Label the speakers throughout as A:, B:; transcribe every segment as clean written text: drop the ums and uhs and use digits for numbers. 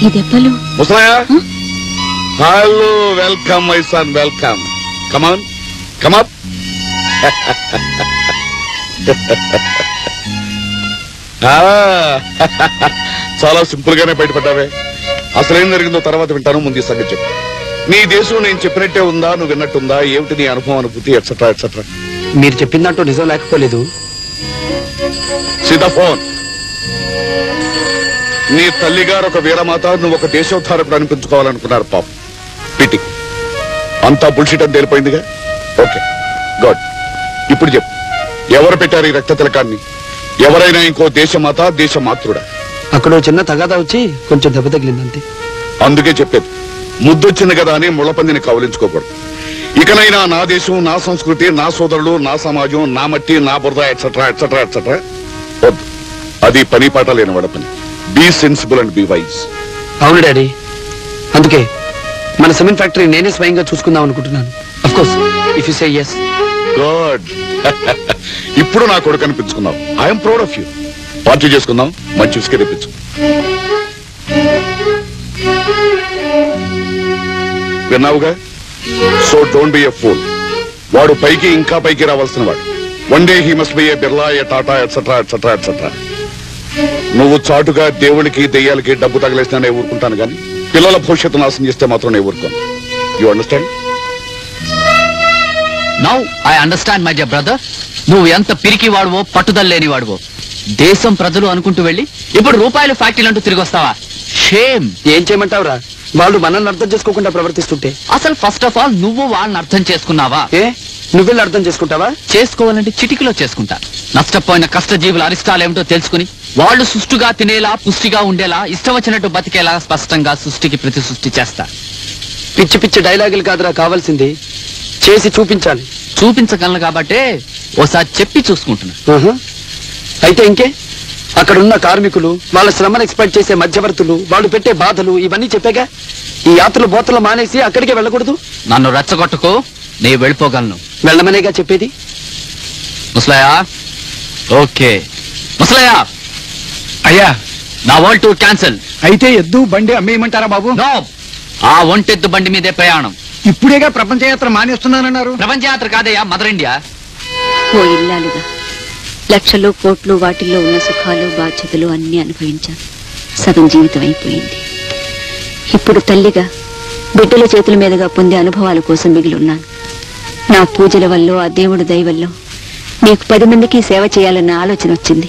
A: ఈ దెబ్బలు
B: hello welcome my son welcome come on come up చాలా సింపుల్ గానే బయటపడ్డావే. అసలేం జరిగిందో తర్వాత వింటాను, ముందు సంగతి చెప్పు. నీ దేశం నేను చెప్పినట్టే ఉందా, నువ్వు విన్నట్టుందా, ఏమిటి నీ అనుభవం, అనుభూతి ఎట్సెట్రా ఎట్సెట్రా?
C: మీరు చెప్పిన దాంట్లో నిజం లేకపోలేదు.
B: సీతాఫోన్, నీ తల్లిగారు ఒక వీరమాత, నువ్వు ఒక దేశోద్ధారకుడు అనిపించుకోవాలనుకున్నారు. పాప పిటి అంతా బుల్షిట్ అని తేలిపోయిందిగా. Okay good. ఇప్పుడు చెప్పు, ఎవరు పెట్టారు ఈ రక్త తిలకాన్ని? ఎవరైనా ఇంకో దేశమాత, దేశమాతృడా?
C: అక్కడ చిన్న తగాదా వచ్చి కొంచెం దెబ్బ తగిలిందంతే.
B: అందుకే చెప్పేది, ముద్దొచ్చింది కదా అని ముళ్ళపందిని కౌలించుకోకూడదు. ఇకనైనా నా దేశం, నా సంస్కృతి, నా సోదరులు, నా సమాజం, నా మట్టి, నా బురద ఎట్సెట్రా ఎట్సెట్రా ఎట్సెట్రా వద్దు. అది పని పాట లేనివాడ పని. Be sensible and be wise.
C: అవును డాడీ, అందుకే మన సిమెంట్ ఫ్యాక్టరీ నేనే స్వయంగా చూసుకుందాం అనుకుంటున్నాను. Of course if you say yes.
B: Good. ఇప్పుడు నా కొడుకు అనిపించుకున్నావు. I'm proud of you. Party చేసుకుందాం, మంచి విస్కీ తెప్పించు. విన్నావుగా? So don't be a fool. వాడు పైకి ఇంకా పైకి రావాల్సిన వాడు. One day he must be a Birla, a Tata etcetera etcetera etcetera. నువ్వు చాటుగా దేవుడికి దెయ్యాలకి డబ్బు తగిలేసినా నేను ఊరుకుంటాను, కానీ పిల్లల భవిష్యత్తు నాశనం చేస్తే మాత్రం నేను ఊరుకోను. You understand?
D: Now I understand my dear brother. నువ్వు ఎంత పిరికి వాడువో, పట్టుదల లేని వాడువో. దేశం ప్రజలు అనుకుంటూ వెళ్ళి ఇప్పుడు రూపాయల ఫ్యాక్టరీలు అంటూ తిరిగి వస్తావా? షేమ్.
C: ఏం చేయమంటావురా, వాళ్ళు మనల్ని అర్థం చేసుకోకుండా ప్రవర్తిస్తుంటే?
D: అసలు ఫస్ట్ ఆఫ్ ఆల్ నువ్వు వాళ్ళని అర్థం చేసుకున్నావా?
C: నువ్వెళ్ళి అర్థం చేసుకుంటావా?
D: చేసుకోవాలంటే చిటికలో చేసుకుంటా. నష్టపోయిన కష్టజీవుల అరిష్టాలేమిటో తెలుసుకుని వాళ్ళు సుష్టుగా తినేలా, పుష్టిగా ఉండేలా, ఇష్టం వచ్చినట్టు బతికేలా స్పష్టంగా సృష్టికి ప్రతి సృష్టి చేస్తా.
C: పిచ్చి పిచ్చి డైలాగులు కాదురా కావాల్సింది, చేసి చూపించాలి.
D: చూపించగలను కాబట్టే ఓసారి చెప్పి చూసుకుంటున్నా.
C: అయితే ఇంకే, అక్కడున్న కార్మికులు, వాళ్ళ శ్రమను ఎక్స్పెక్ట్ చేసే మధ్యవర్తులు, వాళ్ళు పెట్టే బాధలు ఇవన్నీ చెప్పాగా. ఈ యాత్రలు బోతలు మానేసి అక్కడికే వెళ్ళకూడదు.
D: నన్ను రెచ్చగొట్టుకో, నే వెళ్ళిపోగలను.
C: వెళ్ళమనేగా చెప్పేది.
D: ముసలయ్యా, ఓకే ముసలయ్యా.
C: అయ్యా,
D: నా వరల్డ్ టూర్ క్యాన్సిల్.
C: అయితే ఎద్దు బండి అమ్మేయమంటారా బాబు?
D: నో, ఆ ఒంటెద్దు బండి మీదే ప్రయాణం.
C: ఇప్పుడేగా ప్రపంచ యాత్ర మానేస్తున్నానన్నారు.
D: ప్రపంచ యాత్ర కాదయ్యా, మదర్ ఇండియా.
A: ఓ ఇల్లాలుగా లక్షలు కోట్లు వాటిల్లో ఉన్న సుఖాలు బాధ్యతలు అన్ని అనుభవించాను. సగం జీవితం అయిపోయింది. ఇప్పుడు తల్లిగా బిడ్డల చేతుల మీదుగా పొందే అనుభవాల కోసం మిగిలిన్నాను. నా పూజల వల్ల, ఆ దేవుడి దయ వల్ల నీకు 10 మందికి సేవ చేయాలన్న ఆలోచన వచ్చింది.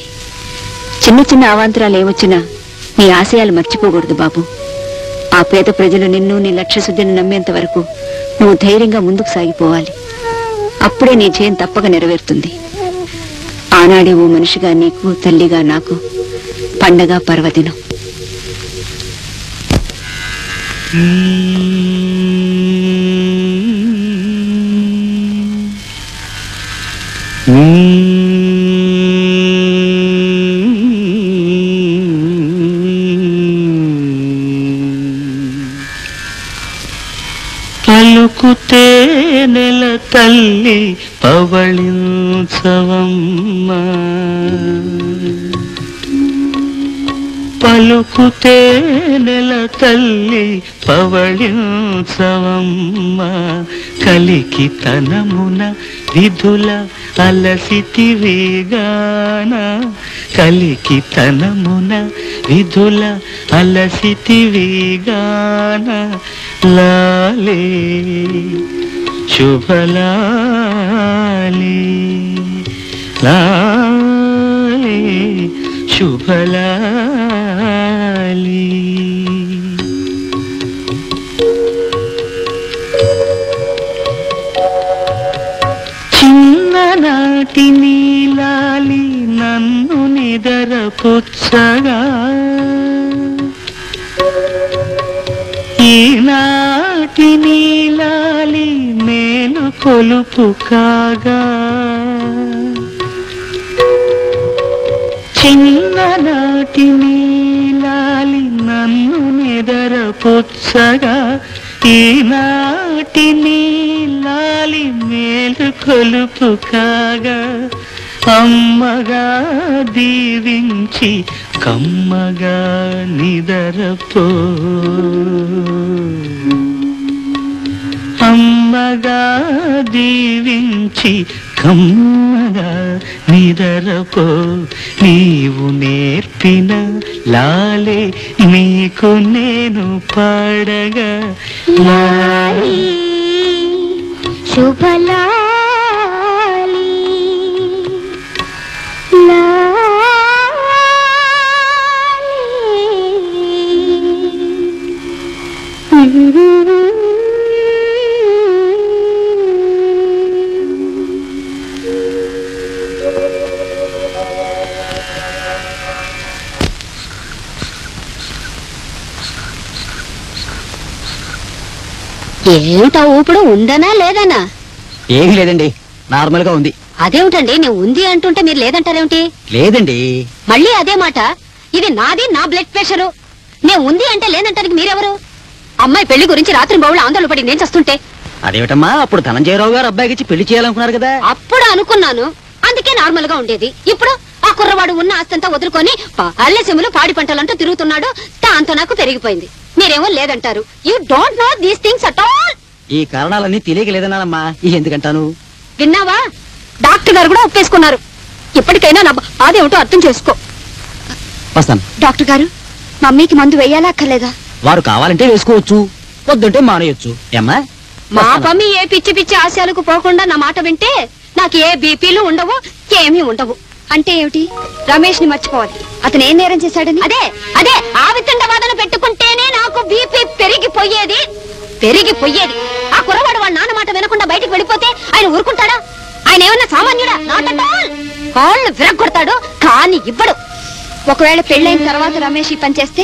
A: చిన్న చిన్న అవాంతరాలు ఏమొచ్చినా నీ ఆశయాలు మర్చిపోకూడదు బాబు. ఆ పేద ప్రజలు నిన్ను, నీ లక్ష్యశుద్ధిని నమ్మేంత వరకు నువ్వు ధైర్యంగా ముందుకు సాగిపోవాలి. అప్పుడే నీ జయం తప్పక నెరవేరుతుంది. ఆనాడే ఓ మనిషిగా నీకు, తల్లిగా నాకు పండగ పర్వదినం.
E: పలుకుతే నెల తల్లి పవళించవమ్మ, పలుకుతే నెల తల్లి పవళించవమ్మ, కలికి తనమున విధుల అలసితివిగాన, కలికి తనమున విధుల అలసితివిగాన, లాలే శుభలాలి, లాలే శుభలాలి. చిన్ననాటి నీలాలి నన్ను నిదరపుచ్చగా, ఈనాటి నీలాలి మేలు కొలుపు కాగా, చిన్ననాటి నీలాలి నన్ను నిదరపుచ్చగా, ఈనాటి నీలాలి మేలు కొలుపు కాగా, అమ్మగా దీవించి కమ్మగా నిదరపో అమ్మగా దీవించి కమ్మగా నిదరపో నీవు నేర్పిన లాలే నీకు నేను పాడగా
F: లాలి శుభలాలి
A: ఏమిటా ఊపుడు ఉందనా లేదనా?
C: ఏం లేదండి, నార్మల్ గా ఉంది.
A: అదేమిటండి నేను ఉంది అంటుంటే మీరు లేదంటారేమిటి?
C: లేదండి.
A: మళ్ళీ అదే మాట. ఇది నాది, నా బ్లడ్ ప్రెషరు. నేను ఉంది అంటే లేదంటానికి మీరెవరు? అమ్మాయి పెళ్లి గురించి రాత్రి బౌళ్ళు ఆందోళన పడి నేను చేస్తుంటే.
C: అదేమిటమ్మా, అప్పుడు ధనంజయరావు గారు అబ్బాయికి ఇచ్చి పెళ్లి చేయాలనుకున్నారు కదా.
A: అప్పుడు అనుకున్నాను, అందుకే నార్మల్ గా ఉండేది. ఇప్పుడు ఆ కుర్రవాడు ఉన్న ఆస్తంతా వదులుకొని అల్లెసెములు పాడి పంటలంటూ తిరుగుతున్నాడు. దాంతో నాకు పెరిగిపోయింది. మీరేమో లేదంటారు. You don't know these things at all.
C: ఈ కారణాలన్నీ తెలియకలేదన్నానమ్మా. ఎందుకంటాను
A: విన్నావా? డాక్టర్ గారు కూడా ఒప్పేసుకున్నారు. ఇప్పటికైనా నా బాధేమిటో అర్థం చేసుకో.
C: వస్తాను.
A: డాక్టర్ గారు, మమ్మీకి మందు వేయాలా అక్కర్లేదా?
C: వారు కావాలంటే వేసుకోవచ్చు, వద్దంటే మానేయొచ్చు. ఏమ్మా?
A: మా మమ్మీ ఏ పిచ్చి పిచ్చి ఆశయాలకు పోకుండా నా మాట వింటే నాకు ఏ బీపీలు ఉండవు, ఏమీ ఉండవు. అంటే ఏమిటి? రమేష్ ని మర్చిపోవాలి. అతను ఏం నేరం చేశాడని? అదే అదే ఆ వితండవాదన పెట్టుకుంటేనే నాకు బీపీ పెరిగిపోయేది. ఆ కుర్రవాడు వాడు నాన్న మాట వినకుండా బయటికి వెళ్ళిపోతే ఆయన ఊరుకుంటాడా? ఆయన ఏమన్నా సామాన్యుడా? Not at all. కాళ్ళు విరగొడతాడు, కానీ ఇవ్వడు. ఒకవేళ పెళ్ళైన తర్వాత రమేష్ ఈ పని చేస్తే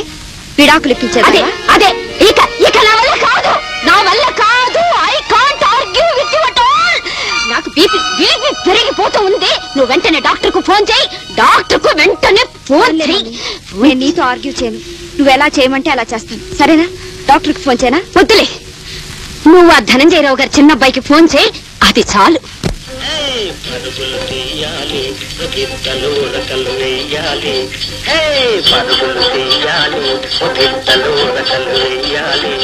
A: విడాకులు ఇప్పించాడు. అదే అదే ఇక ఇక నా వల్ల కాదు, నా వల్ల కాదు. I can't argue with you at all. నాకు బీపీ పెరిగిపోతూ ఉంది. నువ్వు వెంటనే డాక్టర్ కు ఫోన్ చేయి. డాక్టర్ కు వెంటనే ఫోన్ చేయి. నేను నీతో ఆర్గ్యూ చేయను. నువ్వు ఎలా చేయమంటే అలా చేస్తాను, సరేనా? డాక్టర్ కు ఫోన్ చేయనా? వద్దులే, నువ్వు ఆ ధనంజయరావు గారి చిన్న అబ్బాయికి ఫోన్ చేయి, అది చాలు.
G: పరుగులు తీయాలి, గిత్తలు రకలు వేయాలి. పరుగులు తీయాలి, గిత్తలు రకలు వేయాలి.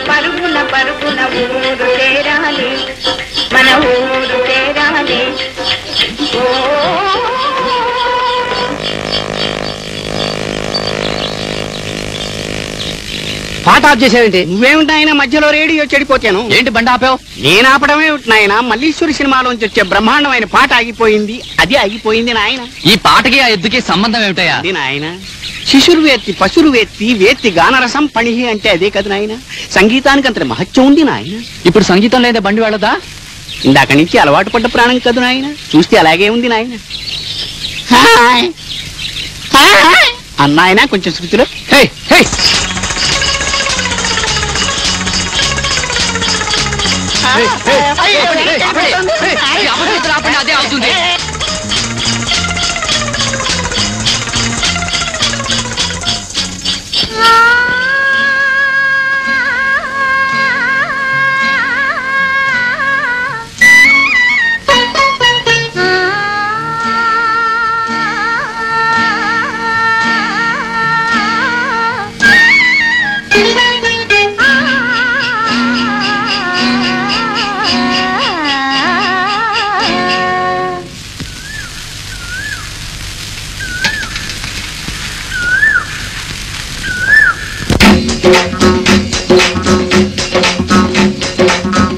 F: పరుగున పరుగున ఊరు చేరాలి, మన ఊరు చేరాలి.
C: పాట ఆఫ్ చేసేవేంటి?
H: నువ్వేమిటి ఆయన మధ్యలో రేడియో చెడిపోతాను.
D: ఏంటి బండి ఆపావు?
H: నేను ఆపడమే నాయన. మల్లీశ్వరి సినిమాలోంచి వచ్చే బ్రహ్మాండమైన పాట ఆగిపోయింది. అది ఆగిపోయింది నాయన.
D: ఈ పాటకి ఆ ఎద్దుకి సంబంధం ఏమిటయ్యా?
H: అది నాయన, శిశురు వేత్తి పశురు వేత్తి వేత్తి గానరసం పణిహి అంటే అదే కదా నాయన. సంగీతానికి అంత మహత్యం ఉంది నాయన.
D: ఇప్పుడు సంగీతం లేదా బండి వెళ్ళదా?
H: ఇందాక నుంచి అలవాటు పడ్డ ప్రాణం కదా నాయన. చూస్తే అలాగే ఉంది నాయన. అన్నాయన కొంచెం శృతిలో.
D: అదే అవుతుంది.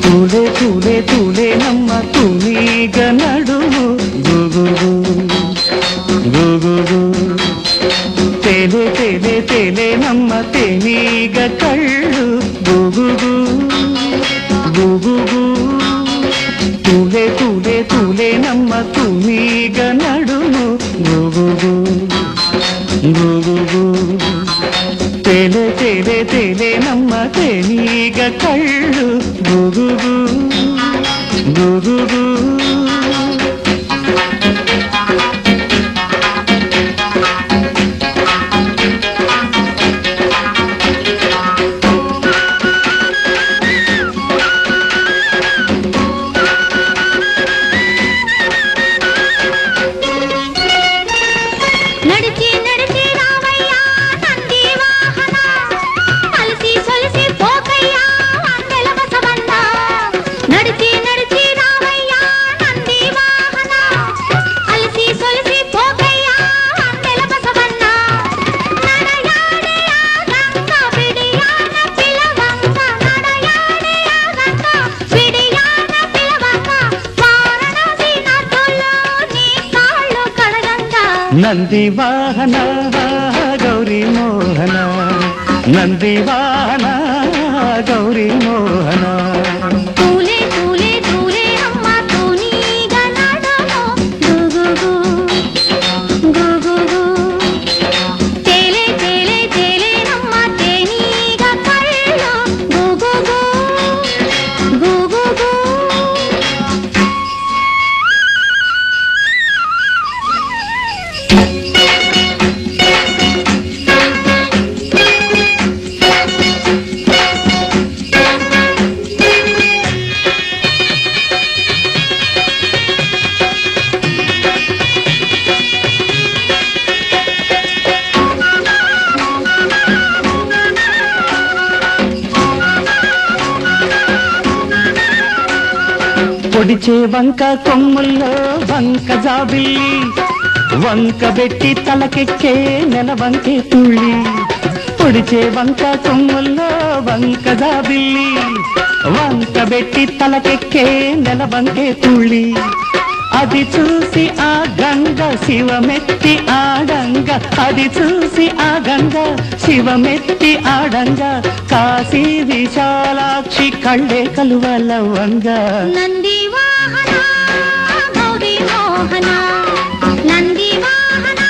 E: తూలే తూలే తూలే నమ్మ తూనీగ నడుము గుగుగు గుగుగు తేలే తేలే తేలే నమ్మ తేనీగ కళ్ళు గుగుగు గుగుగు తూలే తూలే తూలే నమ్మ తూనీగ నడుము గుగుగు గుగుగు తేలే తేలే తేలే నమ్మ తేనీగ కళ్ళు గుగుగు గుగుగు నంది వాహన గౌరీ మోహన నంది వాహన గౌరీ మోహన
F: తూలే తూలే తూలే అమ్మ తూనీగా నడమో గుగుగు గుగుగు తేలే తేలే తేలే అమ్మ తేనీగా కళ్ళు గుగుగు గుగుగు
E: పొడిచే వంక కొమ్ముల్లో వంక జాబిల్లి వంక బెట్టి తలకెక్కే నెలవంకే తుళ్ళి పొడిచే వంక కొమ్ముల్లో వంక జాబిల్లి వంక బెట్టి తలకెక్కే నెలవంకే తుళ్ళి అది చూసి ఆ గంగ శివమెత్తి ఆడంగ అది చూసి ఆ గంగ శివమెత్తి ఆడంగ కాశీ విశాలాక్షి కళ్ళే కలువలవంగ
F: నంది వాహన గౌరీ మోహన నంది వాహన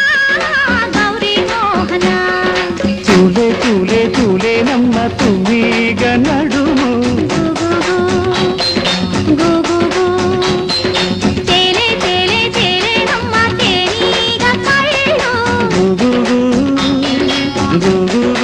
F: గౌరీ మోహన
E: తూలే తూలే తూలే నమ్మ తుమ్మిగ నడుము
F: గుగుగు గుగుగు తేలే తేలే తేలే అమ్మ తేనీగా కళ్ళు
E: గుగుగు గుగుగు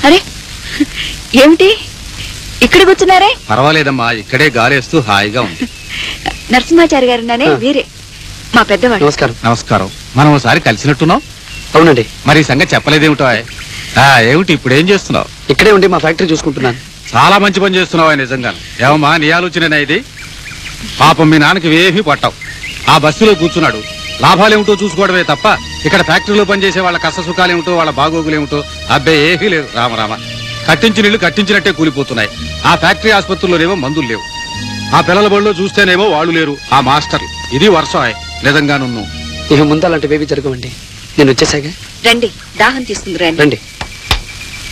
A: అరే ఏమిటి ఇక్కడ కూర్చున్నారే?
I: పర్వాలేదమ్మా, ఇక్కడే గాలేస్తూ హాయిగా ఉంది.
A: నరసింహాచారి గారు నానే వీరే మా పెద్దవాడు.
C: నమస్కారం.
I: నమస్కారం. మనం ఒకసారి కలిసినట్టున్నాం.
C: అవునండి.
I: మరి ఈ సంగతి చెప్పలేదేమిటో? ఏమిటి ఇప్పుడు ఏం చేస్తున్నావు?
C: ఇక్కడే ఉండి మా ఫ్యాక్టరీ చూసుకుంటున్నాను.
I: చాలా మంచి పని చేస్తున్నావు నిజంగా. ఏమమ్మా నీ ఆలోచన ఇది? పాపం మీ నాన్నకి ఏమీ పట్టావు. ఆ బస్సులో కూర్చున్నాడు. లాభాలేమిటో చూసుకోవడమే తప్ప ఇక్కడ ఫ్యాక్టరీలో పనిచేసే వాళ్ళ కష్ట సుఖాలేమిటో వాళ్ళ బాగోగులేమిటో అబ్బే ఏమీ లేదు. రామరామ కట్టించిన ఇల్లు కట్టించినట్టే కూలిపోతున్నాయి. ఆ ఫ్యాక్టరీ ఆసుపత్రుల్లోనేమో మందులు లేవు. ఆ పిల్లల బడిలో చూస్తేనేమో వాళ్ళు లేరు ఆ మాస్టర్లు. ఇది వర్షం నిజంగాను.
C: ఇక ముందు అలాంటివేవి జరగవండి. నేను వచ్చేసాగా.
A: రండి దాహం తీసుకుంది
C: రండి.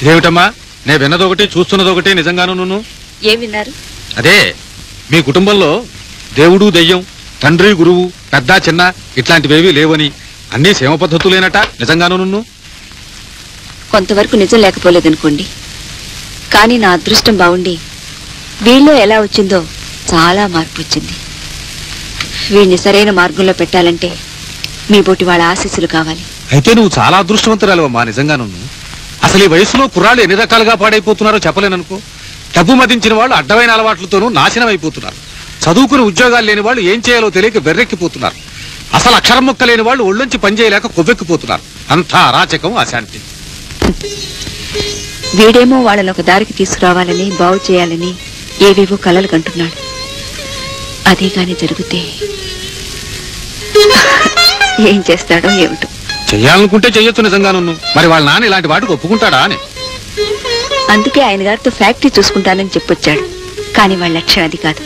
I: ఇదేమిటమ్మా నేను విన్నదొకటి చూస్తున్నదొకటి నిజంగాను.
A: ఏం విన్నారు?
I: అదే మీ కుటుంబంలో దేవుడు దెయ్యం తండ్రి గురువు పెద్ద చిన్న ఇట్లాంటివేవీ లేవని అన్ని సేమ పద్ధతులేనట నిజంగాను.
A: కొంతవరకు నిజం లేకపోలేదనుకోండి, కానీ నా అదృష్టం బాగుండి వీళ్ళలో ఎలా వచ్చిందో చాలా మార్పు వచ్చింది. వీడిని సరైన మార్గంలో పెట్టాలంటే మీ బోటి వాళ్ళ ఆశీస్సులు కావాలి.
I: అయితే నువ్వు చాలా అదృష్టవంతురాలవమ్మా నిజంగాను. అసలు ఈ వయసులో కుర్రాళ్ళు ఎన్ని రకాలుగా పాడైపోతున్నారో చెప్పలేననుకో. డబ్బు మదించిన వాళ్ళు అడ్డమైన అలవాట్లతోనూ నాశనం అయిపోతున్నారు. చదువుకుని ఉద్యోగాలు లేని వాళ్ళు ఏం చేయాలో తెలియక వెర్రెక్కిపోతున్నారు. అసలు అక్షరం మొక్క లేని వాళ్ళు ఒళ్ళొంచి పనిచేయలేక కొవ్వెక్కిపోతున్నారు. అంతా అరాచకం అశాంతి.
A: వీడేమో వాళ్ళని ఒక దారికి తీసుకురావాలని బాగు చేయాలని ఏవేవో కలలు కంటున్నాడు. అదే గాని జరిగితే ఏం చేస్తాడో ఏమిటో.
I: చెయ్యాలనుకుంటే చెయ్యొచ్చు నిజంగాను. మరి వాళ్ళ నాన్న ఇలాంటి వాటికి ఒప్పుకుంటాడా అని.
A: అందుకే ఆయన గారితో ఫ్యాక్టరీ చూసుకుంటానని చెప్పొచ్చాడు. కానీ వాళ్ళ లక్ష్యం అది కాదు.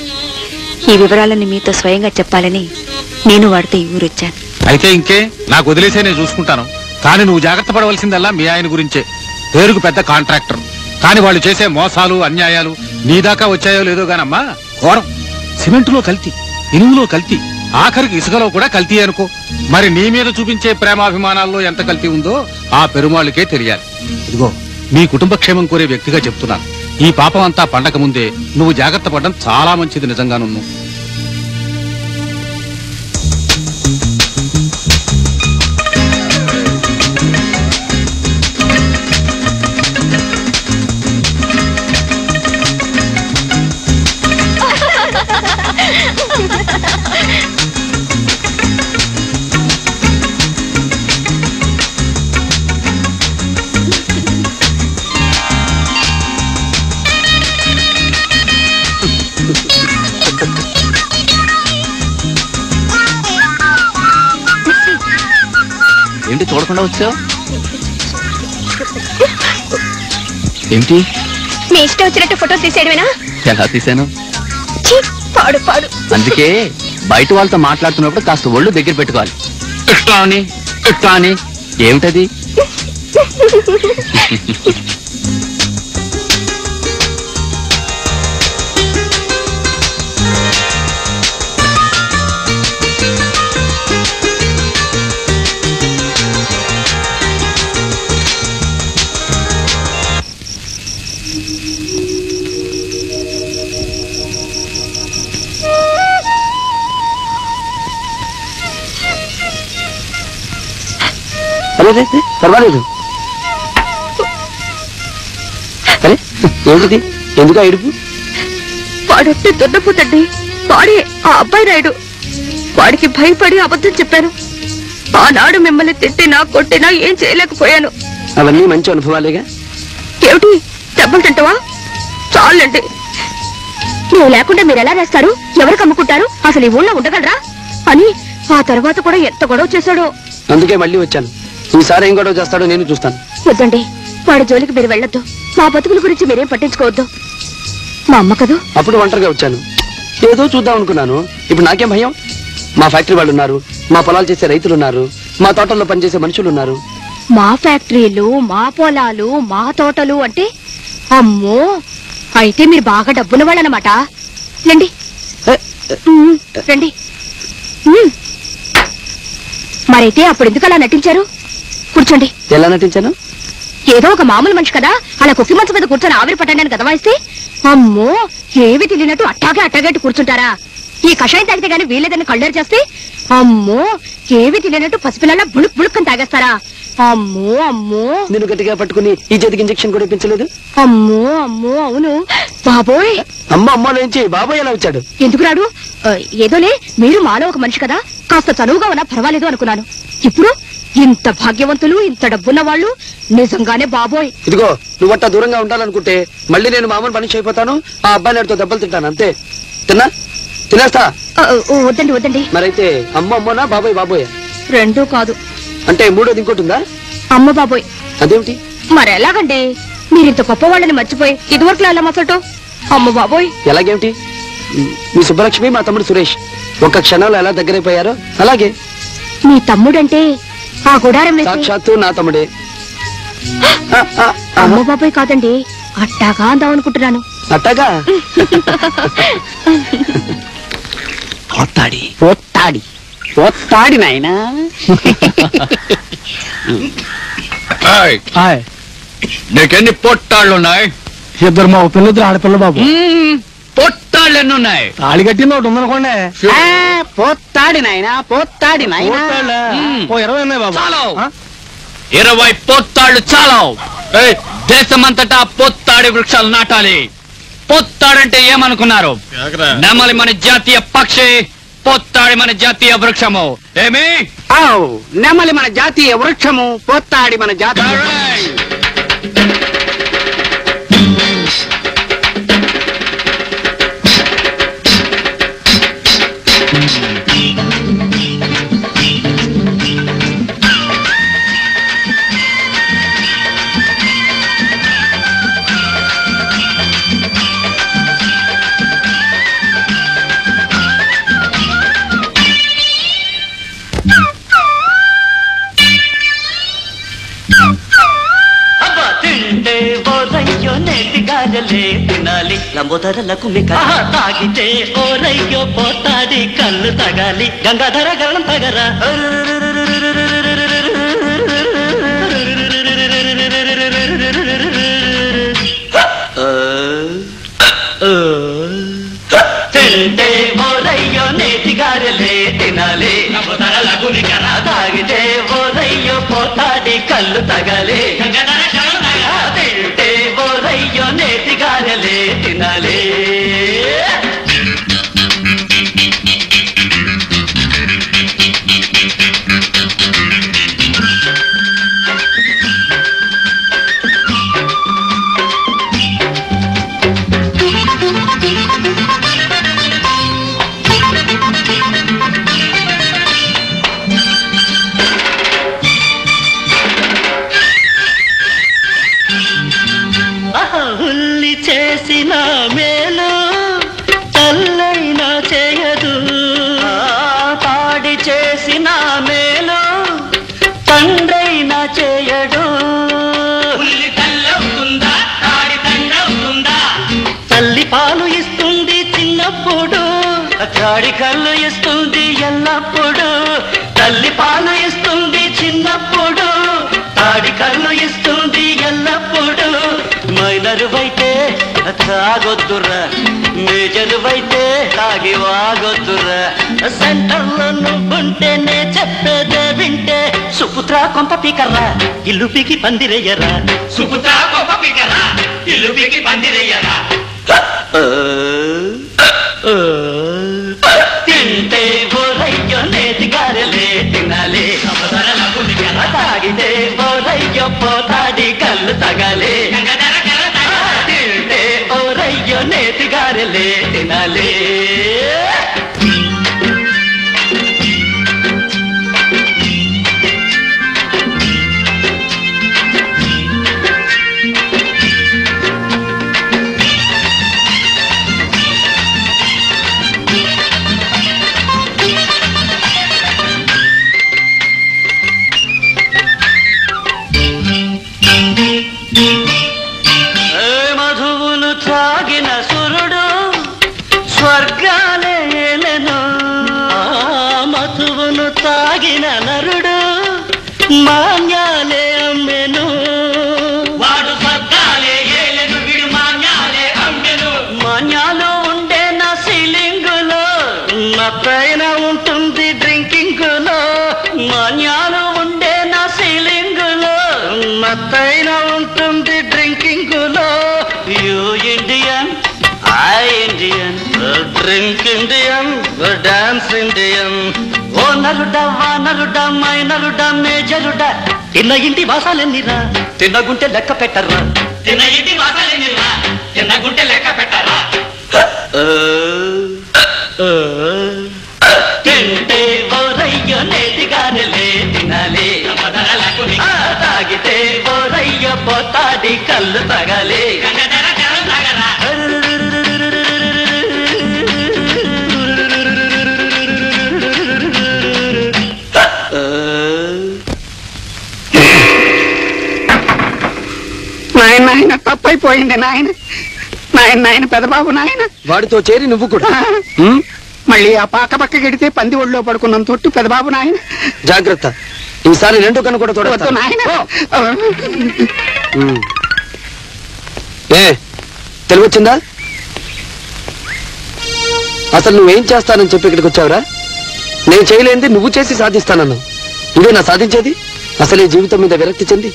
A: ఈ వివరాలను మీతో స్వయంగా చెప్పాలని నేను వాడితో ఈ ఊరొచ్చాను.
I: అయితే ఇంకే నాకు వదిలేసే నేను చూసుకుంటాను. కానీ నువ్వు జాగ్రత్త పడవలసిందల్లా మీ ఆయన గురించే. పేరుకు పెద్ద కాంట్రాక్టర్, కానీ వాళ్ళు చేసే మోసాలు అన్యాయాలు నీ దాకా వచ్చాయో లేదో గానమ్మా ఘోరం. సిమెంటులో కల్తీ, ఇనుములో కల్తీ, ఆఖరికి ఇసుకలో కూడా కల్తీ అనుకో. మరి నీ మీద చూపించే ప్రేమాభిమానాల్లో ఎంత కల్తీ ఉందో ఆ పెరుమాళ్ళకే తెలియాలి. ఇదిగో మీ కుటుంబ క్షేమం కోరే వ్యక్తిగా చెప్తున్నాను. ఈ పాపం అంతా పండక ముందే నువ్వు జాగ్రత్త పడడం చాలా మంచిది నిజంగాను.
D: ఏంటి చూడకుండా వచ్చావు? ఏంటి
F: మీ ఇష్టం వచ్చినట్టు ఫోటో తీసేయడమేనా?
D: ఎలా తీసాను?
F: పాడు పాడు.
D: అందుకే బయట వాళ్ళతో మాట్లాడుతున్నప్పుడు కాస్త ఒళ్ళు దగ్గర పెట్టుకోవాలి. ఇట్లా అని ఏమిటది?
C: పర్వాలేదు. అరే ఏమిటిది? ఎందుకు ఏడుపు?
A: వాడొట్టి దున్నపోతండి. వాడే ఆ అబ్బాయి రాయుడు. వాడికి భయపడి అబద్ధం చెప్పాను. ఆనాడు మిమ్మల్ని తిట్టినా కొట్టినా ఏం చేయలేకపోయాను.
C: అవన్నీ మంచి అనుభవాలేగా.
A: ఏమిటి దెబ్బలు తింటావా? చాలండి. నువ్వు లేకుండా మీరు ఎలా వేస్తారు? ఎవరికి అమ్ముకుంటారు? అసలు ఈ ఊళ్ళో ఉండగలరా అని ఆ తర్వాత కూడా ఎంత గొడవ చేశాడో.
C: అందుకే మళ్ళీ వచ్చాను. ఈసారి ఏం గొడవ చేస్తాడో నేను చూస్తాను.
A: వద్దండి, వాడి జోలికి మీరు వెళ్ళొద్దు. మా బతుకుల గురించి మీరేం పట్టించుకోవద్దు. మా అమ్మ కదూ.
C: అప్పుడు ఒంటరిగా వచ్చాను. ఏదో చూద్దాం అనుకున్నాను. ఇప్పుడు నాకేం భయం? మా ఫ్యాక్టరీ వాళ్ళు ఉన్నారు, మా పొలాలు చేసే రైతులు ఉన్నారు, మా తోటల్లో పనిచేసే మనుషులు ఉన్నారు.
A: మా ఫ్యాక్టరీలు, మా పొలాలు, మా తోటలు అంటే అమ్మో, అయితే మీరు బాగా డబ్బున్న వాళ్ళనమాట. రండి రండి. మరైతే అప్పుడు ఎందుకు అలా నటించారు? కూర్చోండి.
C: ఎలా నటించాను?
A: ఏదో ఒక మామూలు మనిషి కదా, అలా కుక్కి మంచం మీద కూర్చొని ఆవిరి పట్టండి కదా వాయిస్తే. అమ్మో, ఏవి తెలియనట్టు అట్టాగే కూర్చుంటారా? ఈ కషాయం తాగితే గానీ వీలేదని కళ్ళేరు చేస్తే అమ్మో, ఏవి తెలియనట్టు పసిపిల్లలా బుళుక్ బుళుక్కని తాగేస్తారా? అమ్మో అమ్మో.
C: నేను గట్టిగా పట్టుకుని ఈ చేతికి ఇంజెక్షన్ కూడా ఇప్పించలేదు.
A: అమ్మో అమ్మో. అవును బాబోయ్.
C: అమ్మలోంచి బాబోయ్ ఎలా వచ్చాడు?
A: ఎందుకు రాడు? ఏదోలే, మీరు మాలో ఒక మనిషి కదా, కాస్త చనువుగా ఉన్నా పర్వాలేదు అనుకున్నాను. ఇప్పుడు ఇంత భాగ్యవంతులు, ఇంత డబ్బున్న వాళ్ళు నిజంగానే బాబోయ్.
C: ఇదిగో, నువ్వట్టా దూరంగా ఉండాలనుకుంటే మళ్ళీ నేను మామూలు మనిషి అయిపోతాను. ఆ అబ్బాయి నాటితో దెబ్బలు తింటాను అంతే. తినేస్తా.
A: వద్దండి వద్దండి.
C: మరైతే అమ్మనా బాబోయ్?
A: రెండూ కాదు.
C: అంటే మూడోది ఇంకోటి ఉందా?
A: అమ్మ బాబోయ్.
C: అదేమిటి?
A: మరి ఎలాగండి? మీరింత గొప్ప వాళ్ళని మర్చిపోయి ఇదివరకు ఎలా మసటో అమ్మ బాబోయ్.
C: ఎలాగేమిటి? మీ సుబ్బలక్ష్మి, మా తమ్ముడు సురేష్ ఒక్క క్షణంలో ఎలా దగ్గరైపోయారో అలాగే.
A: మీ తమ్ముడంటే ఆ గుడారం
C: సాక్షాత్తు నా తమ్ముడే.
A: అమ్మ బాబాయ్ కాదండి, అట్టాగా అందాం అనుకుంటున్నాను.
C: అట్టాగా?
H: పోతాడి నాయనా.
D: నీకెన్ని పొట్టాళ్ళున్నాయి?
E: ఇద్దరు మా పిల్లలు ఆడపిల్ల బాబు.
D: పొట్టాళ్ళు ఎన్నున్నాయి?
E: తాళి కట్టింది ఒకటి ఉందనుకోండి.
H: పోతాడి నాయనా, పోతాడి నాయనా.
E: 20 ఉన్నాయి బాబు.
D: 20 పొత్తాళ్ళు చాలు. దేశమంతటా పొత్తాడి వృక్షాలు నాటాలి. పొత్తాడంటే ఏమనుకున్నారు? నెమలి మన జాతీయ పక్షి, పొత్తాడి మన జాతీయ వృక్షము. ఏమి?
H: నెమలి మన జాతీయ వృక్షము, పొత్తాడి మన జాతీయ.
G: తినాలి లంబోదరలకు తాగితే ఓరయ్యో పోతాడి కళ్ళు తగాలి గంగాధర గరణం తగరా. తింటే ఓరయ్యో నేతి గారెలే తినాలి లంబోదరలకు తాగితే ఓరయ్యో పోతాడి కళ్ళు తగాలి గంగాధర గరణం తగరా. తింటే ఓరయ్యో నేతి గారెలే తినాలి. చిన్నప్పుడు తాడి కళ్ళు ఇస్తుంది ఎల్లప్పుడు తల్లి పాలు ఇస్తుంది చిన్నప్పుడు తాడి కళ్ళు ఇస్తుంది ఎల్లప్పుడు మైనరువైతే తాగొద్దురా మేజరువైతే తాగి వాగొద్దురా సెంటర్లో నువ్వుంటేనే చెప్పేదే వింటే సుపుత్ర కొంప పీకర్రా ఇల్లు పీకి పందిరేయరా సుపుత్ర కొంప పీకర్రా ఇల్లు పీకి పందిరేయరా తింటే బోరయ్యో నేతి గారెలే తినాలే తాగితే బోరయ్యో పోతాడి కళ్ళు తగాలే తింటే బోరయ్యో నేతి గారెలే తినాలే మధువులు తాగిన సురుడు స్వర్గాలే ఏలెను మధువును తాగిన నరుడు మాన్యాలే అమ్మెను వాడు స్వర్గాలే ఏలెను వీడు మాన్యాలే అమ్మెను మాన్యాలు ఉండే నా సీలింగులో నా పైన ఉంటుంది డ్రింకింగులో మాన్యాలు ఉండే నా సీలింగులో నా పైన ఉంటుంది డ్రింకింగులో you Indian I Indian drink Indian dance Indian ఓ నరుడ వానరుడ మైనరుడ మేజరుడ తిన్న ఇంటి వాసాలెన్నిరా తిన్నగుంటే లెక్క పెట్టర్రా తిన్న ఇంటి వాసాలెన్నిరా తిన్నగుంటే లెక్క పెట్టర్రా తింటే బోరయ్యో నేతిగానలే తినాలే తాగితే బోరయ్య పోతాడి కళ్ళు తగాలే
H: నాయన తప్పైపోయింది నాయన నాయన నాయన పెదబాబు నాయన
C: వాడితో చేరి నువ్వు కూడా
H: మళ్ళీ ఆ పక్క గడితే పంది ఒళ్ళో పడుకున్నాం తొట్టు పెదబాబు నాయన
C: జాగ్రత్త ఈసారి రెండు కన్ను కూడా
H: వద్దు నాయన
C: ఏ తెలివచ్చిందా అసలు నువ్వేం చేస్తానని చెప్పి ఇక్కడికి వచ్చావురా నేను చేయలేంది నువ్వు చేసి సాధిస్తానన్నావు ఇదే నా సాధించేది అసలు ఈ జీవితం మీద విరక్తి చెంది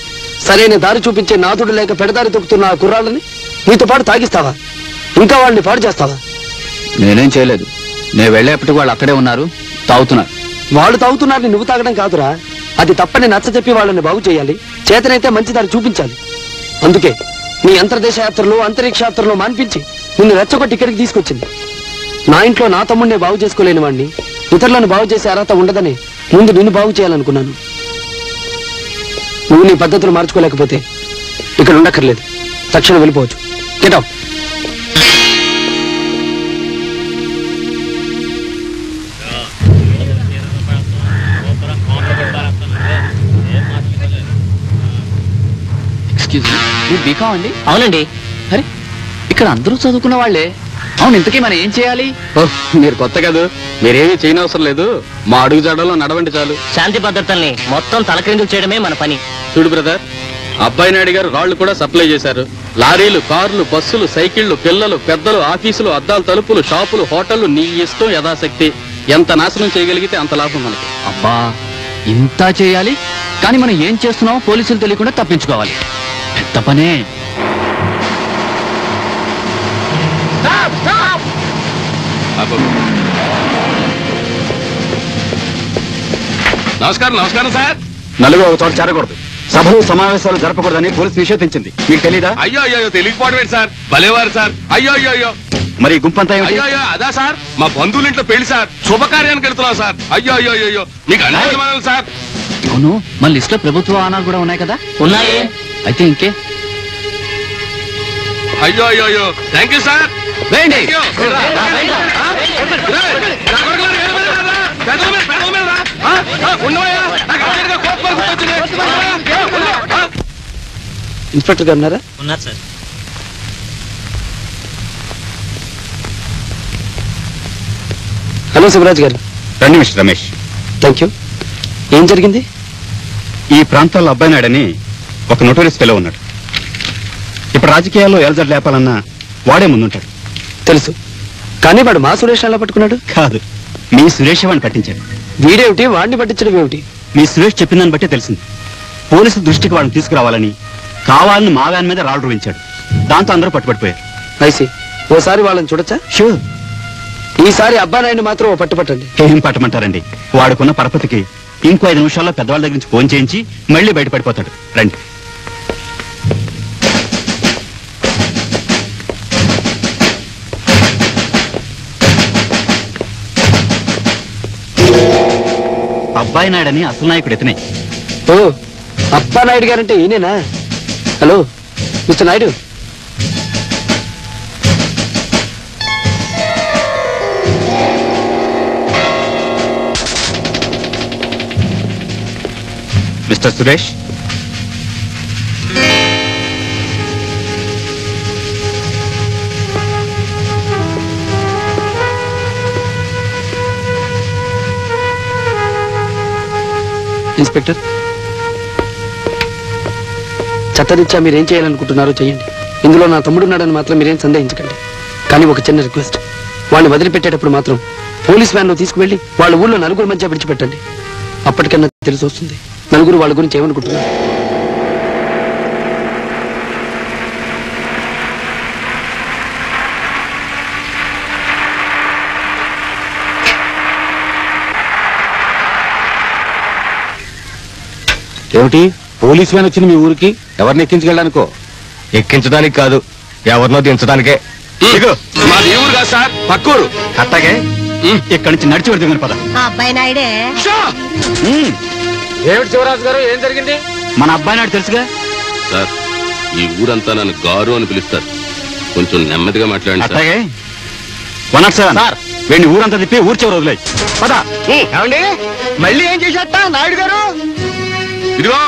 C: సరైన దారి చూపించే నాథుడు లేక పెడదారి తొక్కుతున్న ఆ కుర్రాళ్ళని నీతో పాటు తాగిస్తావా ఇంకా వాళ్ళని పాడు చేస్తావా
D: నేనేం చేయలేదు నేను వెళ్ళేప్పటికి వాళ్ళు అక్కడే ఉన్నారు తాగుతున్నారు
C: వాళ్ళు తాగుతున్నారని నువ్వు తాగడం కాదురా అది తప్పని నచ్చ చెప్పి వాళ్ళని బాగు చేయాలి చేతనైతే మంచి దారి చూపించాలి అందుకే నీ అంతర్దేశ యాత్రలు అంతరిక్ష యాత్రలు మాన్పించి నిన్ను రెచ్చగొట్టి ఇక్కడికి తీసుకొచ్చింది నా ఇంట్లో నా తమ్ముడినే బాగు చేసుకోలేని వాడిని ఇతరులను బాగు చేసే అర్హత ఉండదని ముందు నిన్ను బాగు చేయాలనుకున్నాను నువ్వు నీ పద్ధతులు మార్చుకోలేకపోతే ఇక్కడ ఉండక్కర్లేదు తక్షణం వెళ్ళిపోవచ్చు గెట్ అవుట్
D: బీకాం అండి
J: అవునండి.
D: అరే ఇక్కడ అందరూ చదువుకున్న వాళ్ళే. అవును, ఇంతకీ మనం ఏం చేయాలి?
C: మీరు కొత్త కదా, మీరేమీ చేయనవసరం లేదు. మా అడుగు జాడలో నడవండి చాలు.
J: శాంతి భద్రతల్ని మొత్తం తలక్రిందులు చేయడమే మన పని.
C: చూడు బ్రదర్, అబ్బాయి నాయుడు గారు రాళ్లు కూడా సప్లై చేశారు. లారీలు, కార్లు, బస్సులు, సైకిళ్లు, పిల్లలు, పెద్దలు, ఆఫీసులు, అద్దాలు, తలుపులు, షాపులు, హోటళ్లు, నీ ఇష్టం యథాశక్తి. ఎంత నాశనం చేయగలిగితే అంత లాభం మనకి.
D: అబ్బా, ఇంత చేయాలి, కానీ మనం ఏం చేస్తున్నామో పోలీసులు తెలియకుండా తప్పించుకోవాలి. పెద్ద పనే.
C: నమస్కారం. నమస్కారం సార్.
K: నలుగురు ఒక చోట చేరకూడదు, సభలు సమావేశాలు జరపకూడదని పోలీసు నిషేధించింది. మీకు తెలీదా?
C: అయ్యో అయ్యో, తెలియకపోవడం సార్. భలేవారు సార్. అయ్యో అయ్యో అయ్యో.
K: మరి గుంపంతా
C: అయ్యో అయ్యో, అదా సార్, మా బంధువుల ఇంట్లో పెళ్లి సార్, శుభకార్యానికి వెళ్తున్నాం సార్. అయ్యో అయ్యో అయ్యో, మీకు అన్యాయం సార్.
D: అవును, మన లిస్ట్ లో ప్రభుత్వ వాహనాలు కూడా ఉన్నాయి కదా?
J: ఉన్నాయి.
D: అయితే ఇంకే.
C: అయ్యో అయ్యో అయ్యో, థ్యాంక్ యూ సార్. ఇన్స్పెక్టర్ గారు ఉన్నారా?
J: ఉన్నారు సార్.
C: హలో శివరాజ్ గారు.
K: రండి మిస్టర్ రమేష్.
C: Thank you. ఏం జరిగింది?
K: ఈ ప్రాంతాల్లో అబ్బాయి నాయుడని ఒక నోటోరియస్ ఫెలో ఉన్నాడు. ఇప్పుడు రాజకీయాల్లో ఎల్జడ్ లేపాలన్నా వాడే ముందుంటాడు.
C: తెలుసు, కానీ వాడు మా సురేష్ ఎలా పట్టుకున్నాడు?
K: కాదు, మీ సురేష్ వాడిని పట్టించాడు.
C: వీడేమిటి వాడిని పట్టించడం ఏమిటి?
K: మీ సురేష్ చెప్పిన బట్టే తెలిసింది. పోలీసు దృష్టికి వాళ్ళని తీసుకురావాలని కావాలని మా వ్యాన్ మీద రాళ్ళు రువించాడు. దాంతో అందరూ పట్టుబడిపోయారు.
C: ఐసి, ఓసారి వాళ్ళని చూడొచ్చా?
K: షూర్.
C: ఈసారి అబ్బానాయుడిని మాత్రం ఓ పట్టుపట్టండి.
K: ఏం పట్టమంటారండి, వాడుకున్న పరపతికి ఇంకో 5 నిమిషాల్లో పెద్దవాళ్ళ దగ్గర నుంచి ఫోన్ చేయించి మళ్ళీ బయటపడిపోతాడు. రండి. అబ్బాయి నాయుడని అసలు నాయకుడు ఇతనే.
C: ఓ, అబ్బానాయుడు గారంటే ఈయనేనా? Hello mister Naidu.
K: Mister Suresh,
C: inspector, చట్టరీత్యా మీరేం చేయాలనుకుంటున్నారో చేయండి. ఇందులో నా తమ్ముడున్నాడని మాత్రం మీరేం సందేహించకండి. కానీ ఒక చిన్న రిక్వెస్ట్, వాళ్ళని వదిలిపెట్టేటప్పుడు మాత్రం పోలీస్ వ్యాన్లో తీసుకువెళ్ళి వాళ్ళ ఊళ్ళో నలుగురు మధ్య విడిచిపెట్టండి. అప్పటికన్నా తెలిసి వస్తుంది నలుగురు వాళ్ళ గురించి ఏమనుకుంటున్నారు.
I: ఏమిటి పోలీస్ వ్యాన్ వచ్చింది మీ ఊరికి? ఎవరిని ఎక్కించుకెళ్ళడానికో?
L: ఎక్కించడానికి కాదు, ఎవరినో దించడానికే.
B: మాది ఊరు కాదు సార్, పక్కూరు.
K: అట్టాగే ఇక్కడి నుంచి నడిచి వెళ్తామని పద.
F: అబ్బాయి నాయుడే.
I: ఏమిటి శివరాజు గారు, ఏం జరిగింది?
K: మన అబ్బాయి నాయుడు తెలుసుగా
M: సార్. ఈ ఊరంతా నన్ను గారు అని పిలుస్తారు, కొంచెం నెమ్మదిగా మాట్లాడండి.
K: అట్టాగే 107 సార్, వీడిని ఊరంతా తిప్పి ఊరి చివరి వదిలేయి. పద.
L: ఏమండి, మళ్ళీ ఏం చేసేట నాయుడు గారు?
M: ఇదిగో,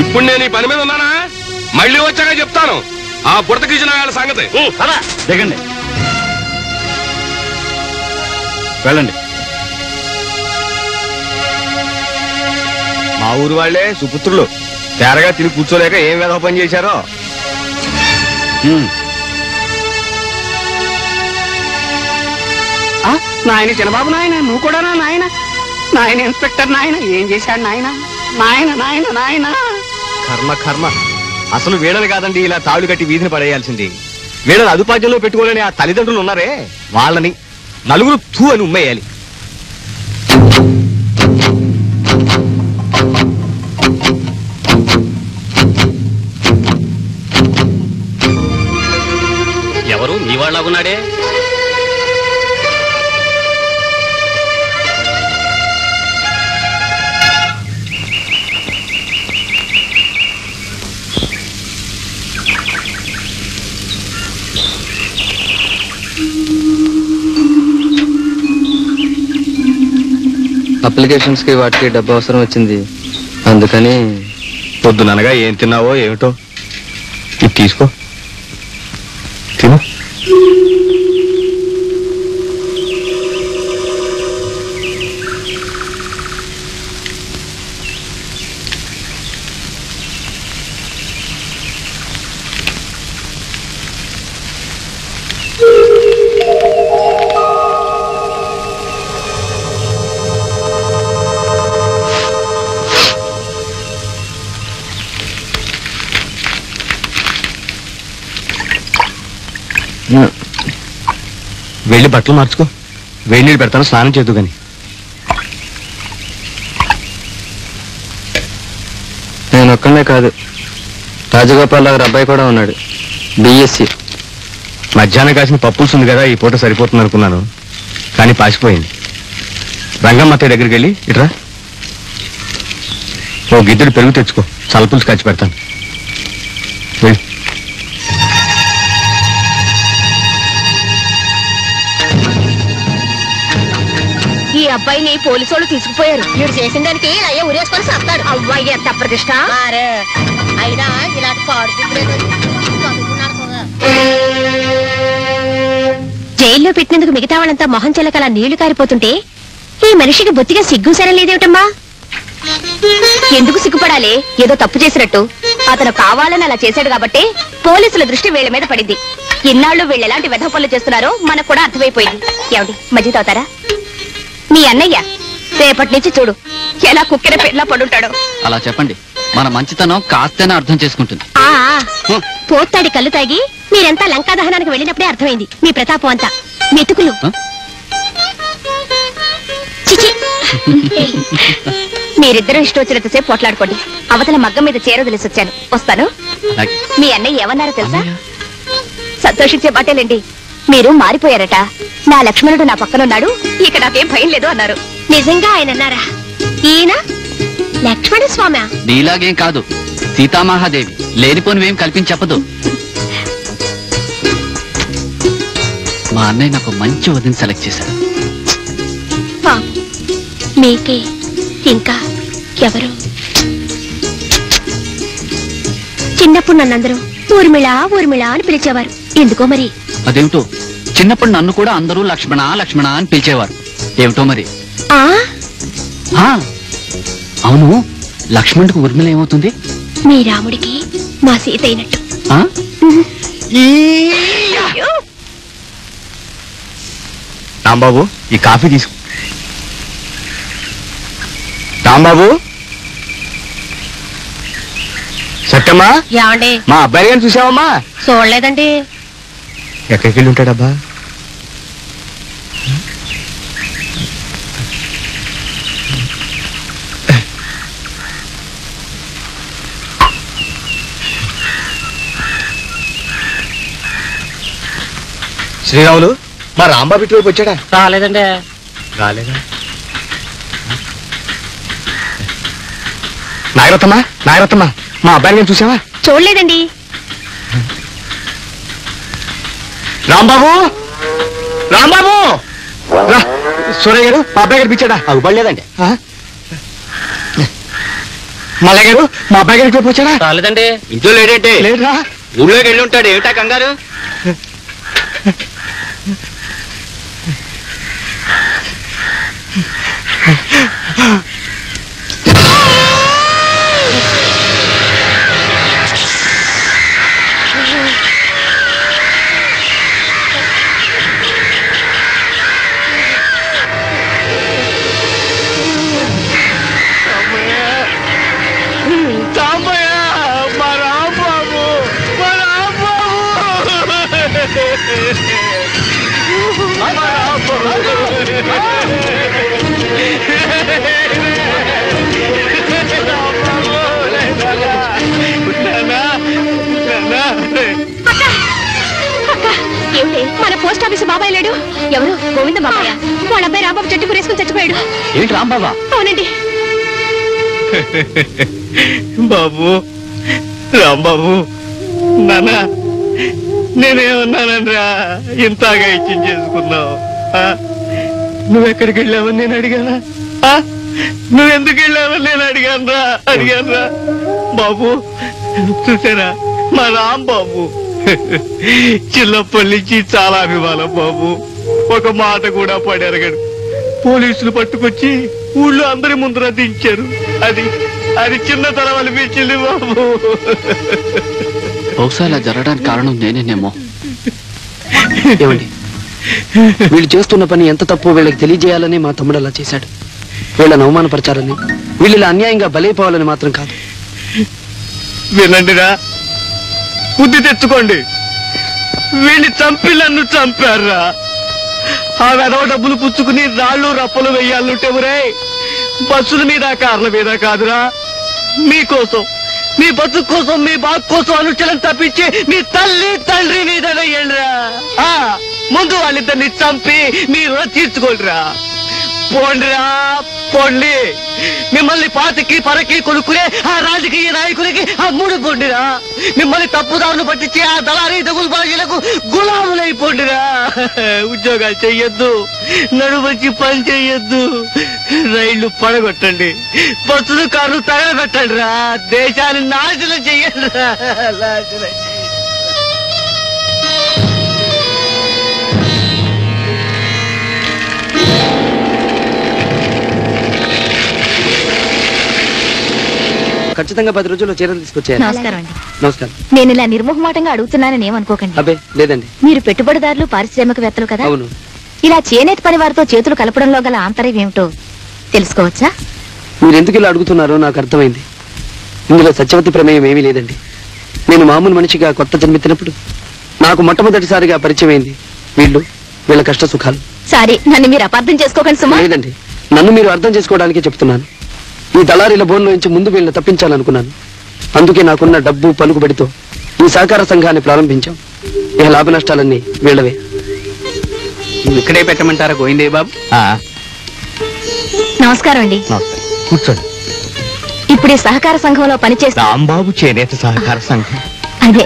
M: ఇప్పుడు నేను ఈ పని మీద ఉన్నానా, మళ్ళీ వచ్చాక చెప్తాను ఆ బుడతకిచ్చిన వాళ్ళ సంగతి.
K: దిగండి, వెళ్ళండి.
L: మా ఊరు వాళ్లే సుపుత్రులు తేరగా తిరిగి కూర్చోలేక ఏం వేద పని చేశారో.
H: నాయన చిన్నబాబు, నాయన నువ్వు కూడా నాయన. నాయన ఇన్స్పెక్టర్ నాయన ఏం చేశాడు నాయన? నాయన నాయన నాయన.
L: కర్మ కర్మ, అసలు వీళ్ళని కాదండి ఇలా తాళు కట్టి వీధిని పడేయాల్సింది. వీళ్ళని అదుపాద్యంలో పెట్టుకోలేని ఆ తల్లిదండ్రులు ఉన్నారే, వాళ్ళని నలుగురు తూ అని ఉమ్మేయాలి.
J: ఎవరు మీ వాళ్ళగున్నాడే?
C: అప్లికేషన్స్ కి వాటికి డబ్బు అవసరం వచ్చింది, అందుకని.
L: పొద్దుననగా ఏం తిన్నావో ఏమిటో, ఇది తీసుకో తిను. వెళ్ళి బట్టలు మార్చుకో, వేడి నీళ్ళు పెడతాను, స్నానం చేద్దు గాని.
C: నేను ఒక్కనే కాదు, రాజగోపాల్ గారి అబ్బాయి కూడా ఉన్నాడు, బిఎస్సి.
L: మధ్యాహ్నం కాసిన పప్పులుసు ఉంది కదా, ఈ పూట సరిపోతుంది అనుకున్నాను, కానీ పాసిపోయింది. రంగమ్మత్తయ్య దగ్గరికి వెళ్ళి ఇట్రా, ఓ గిద్దెడు పెరుగు తెచ్చుకో, చల్లపులుసు కాచి పెడతాను. వెళ్ళి.
F: ఈ అబ్బాయిని పోలీసు వాళ్ళు తీసుకుపోయారు. వీడు చేసిన దానికి అయ్యా ఉరేసుకొని సత్తాడు. అవ్వయ్య ఎంత ప్రతిష్ట. అయినా ఇలాంటి పాడు జైల్లో పెట్టినందుకు మిగతా వాళ్ళంతా మొహం చెల్లకలా నీళ్లు కారిపోతుంటే ఈ మనిషికి బొత్తిగా సిగ్గు సరలేదేమిటమ్మా? ఎందుకు సిగ్గుపడాలి? ఏదో తప్పు చేసినట్టు. అతను కావాలని అలా చేశాడు కాబట్టి పోలీసుల దృష్టి వీళ్ళ మీద పడింది. ఇన్నాళ్ళు వీళ్ళు ఎలాంటి వెధ పనులు చేస్తున్నారో మనకు కూడా అర్థమైపోయింది. ఏమండి మజ్జిగ తాగుతారా? మీ అన్నయ్య రేపటి నుంచి చూడు ఎలా కుక్కెర పెళ్ళ పడుంటాడో.
D: అలా చెప్పండి, మన మంచితనం కాస్తేనే అర్థం చేసుకుంటుంది.
F: పోతాడి కళ్ళు తాగి మీరెంతా లంకా దహనానికి వెళ్ళినప్పుడే అర్థమైంది మీ ప్రతాపం అంతా. మెతుకులు చిచి. మీరిద్దరూ ఇష్టం వచ్చినంతసేపు పోట్లాడుకోండి. అవతల మగ్గం మీద చీర వదిలేసొచ్చాను. వస్తాను. మీ అన్నయ్య ఏమన్నారో తెలుసా? సంతోషించే మాటేలేండి. మీరు మారిపోయారట. నా లక్ష్మణుడు నా పక్కనున్నాడు, ఇక నాకేం భయం లేదు అన్నారు. నిజంగా ఆయన అన్నారా? ఈయన లక్ష్మణ స్వామి
D: నీలాగేం కాదు, సీతామహాదేవి. లేనిపోనివేం కల్పించి చెప్పదు. మా అన్నయ్య నాకు మంచి వదిన సెలెక్ట్ చేశారు.
F: మీకే ఇంకా ఎవరు? చిన్నప్పుడు నన్నందరూ ఊర్మిళ ఊర్మిళ అని పిలిచేవారు. ఎందుకో మరి.
D: అదేమిటో చిన్నప్పుడు నన్ను కూడా అందరూ లక్ష్మణ లక్ష్మణ అని పిలిచేవారు. ఏమిటో మరి. అవును, లక్ష్మణుడికి ఊర్మిళ ఏమవుతుంది?
F: మీ రాముడికి మా సీత అయినట్టు.
L: రాంబాబు ఈ కాఫీ తీసు. రాంబాబు, సత్యమ్మా,
F: ఏమండి
L: మా అబ్బాయి గారిని చూసావమ్మా?
F: చూడలేదండి.
L: ఎక్కడికి వెళ్ళి ఉంటాడబ్బా? శ్రీరాములు, మా రాంబాబు ఇటు వైపు వచ్చాడా?
E: రాలేదండి.
L: రాలేదా? నాగరత్తమ్మా, నాగరత్తమ్మా, మా అబ్బాయిని నేను చూసావా?
F: చూడలేదండి.
L: రాంబాబు, రాంబాబు, సూరయ్య గారు, మా అబ్బాయి గారు పిచ్చాడా?
E: అగుపడలేదండి.
L: మల్లయ్య గారు, మా అబ్బాయి గారు ఇటు వచ్చాడా?
E: రాలేదండి.
J: ఇంట్లో లేడేంటి?
L: లేదురా.
J: ఊళ్ళోకి వెళ్ళి ఉంటాడు. ఏమిటా కంగారు?
F: మన పోస్ట్ ఆఫీస్ బాబాయ్ లేడు. ఎవరు? గోవింద బాబాయ్. వాళ్ళ అబ్బాయి రాంబాబు చెట్టు కురేసుకుని చచ్చిపోయాడు.
D: ఏంటి రాంబాబా?
F: అవునండి.
J: బాబు, రాంబాబు, నాన్న, నేనేమన్నానరా ఇంతగా ఇచ్చిన చేసుకున్నావు? నువ్వెక్కడికి వెళ్ళావని నేను అడిగానా? నువ్వెందుకు వెళ్ళావని నేను అడిగానరా బాబు. చూసారా మా రాంబాబు చిన్నప్పటి నుంచి చాలా అభిమానం బాబు. ఒక మాట కూడా పడెరగడు. పోలీసులు పట్టుకొచ్చి ఊళ్ళో అందరి ముందర దించారు. అది చిన్నతనం అనిపించింది బాబు.
D: బహుశా ఇలా జరగడానికి కారణం నేనేనేమో.
C: ఏమండి, వీళ్ళు చేస్తున్న పని ఎంత తప్పు వీళ్ళకి తెలియజేయాలని మా తమ్ముడు అలా చేశాడు. వీళ్ళని అవమానపరచాలని, వీళ్ళు అన్యాయంగా బలైపోవాలని మాత్రం కాదు.
J: వినండిరా, బుద్ధి తెచ్చుకోండి. వీళ్ళు చంపి నన్ను చంపారా? ఆ వెధవ డబ్బులు పుచ్చుకుని రాళ్ళు రప్పలు వెయ్యాలంటే ఒరే, బస్సుల మీద కార్ల మీద కాదురా, మీకోసం, మీ బతుకు కోసం, మీ బాగు కోసం అనుచలం తప్పించి మీ తల్లి తండ్రి మీద వెయ్యండిరా. ముందు వాళ్ళిద్దరిని చంపి మీరు తీర్చుకోండిరా. పోండిరా, పోండి. మిమ్మల్ని పాతికి పరకి కొనుక్కునే ఆ రాజకీయ నాయకులకి అమ్ముడు పోండిరా. మిమ్మల్ని తప్పుదారును పట్టించి ఆ దళారీ దగులు బాజీలకు గులాములైపోండిరా. ఉద్యోగాలు చెయ్యొద్దు, నడుమొచ్చి పని చెయ్యొద్దు, రైళ్లు పడగొట్టండి, బస్సులు కార్లు తగలబెట్టండి రా. దేశాన్ని నాశనం చెయ్యండి రా, నాశనం చెయ్యండి.
C: ఖచ్చితంగా 10 రోజుల్లో చీరలు తీసుకొచ్చేయాలి.
F: నమస్కారం అండి.
C: నమస్కారం.
F: నేను ఇలా నిర్మోహమాటంగా అడుగుతున్నానని ఏమనుకోకండి.
C: అబ్బే లేదండి.
F: మీరు పెట్టుబడిదారులు పారిశ్రామికవేత్తలు కదా.
C: అవును.
F: ఇలా చేనేత పని వారితో చేతులు కలపడంలో గల ఆంతర్యం ఏమిటో తెలుసుకోవచ్చా?
C: మీరు ఎందుకు ఇలా అడుగుతున్నారో నాకు అర్థమైంది. ఇందులో సత్యవతి ప్రమేయం ఏమీ లేదండి. నేను మామూలు మనిషిగా కొత్త జన్మెత్తినప్పుడు నాకు మొట్టమొదటిసారిగా పరిచయం అయింది వీళ్ళ కష్ట సుఖాలు.
F: సారీ, నన్ను మీరు అపార్థం చేసుకోకండి సుమా.
C: లేదండి, నన్ను మీరు అర్థం చేసుకోవడానికే చెప్తున్నాను. ఈ దళారీల బోన్లో నుంచి ముందు వీళ్ళని తప్పించాలనుకున్నాను. అందుకే నాకున్న డబ్బు పలుకుబడితో ఈ సహకార సంఘాన్ని ప్రారంభించాం. ఇక లాభ నష్టాలన్నీ వీళ్ళవే.
H: ఇక్కడే పెట్టమంటారా గోవిందే బాబు?
F: నమస్కారం అండి.
L: కూర్చోండి.
F: ఇప్పుడు ఈ సహకార సంఘంలో పనిచేస్తా.
L: రాంబాబు చేనేత సహకార సంఘం.
F: అదే,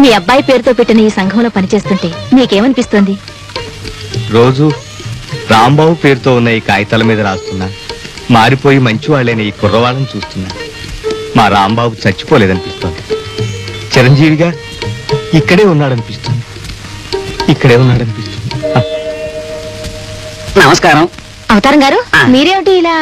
F: మీ అబ్బాయి పేరుతో పెట్టిన ఈ సంఘంలో పనిచేస్తుంటే మీకేమనిపిస్తుంది?
L: రోజు రాంబాబు పేరుతో ఉన్న ఈ కాగితాల మీద రాస్తున్నా మారిపోయి మంచి వాళ్ళైన ఈ కుర్రవాళ్ళని చూస్తున్నా మా రాంబాబు చచ్చిపోలేదనిపిస్తోంది. చిరంజీవిగా ఇక్కడే ఉన్నాడనిపిస్తుంది.
H: నమస్కారం.
F: అవతారం గారు, మీరేమిటి ఇలా?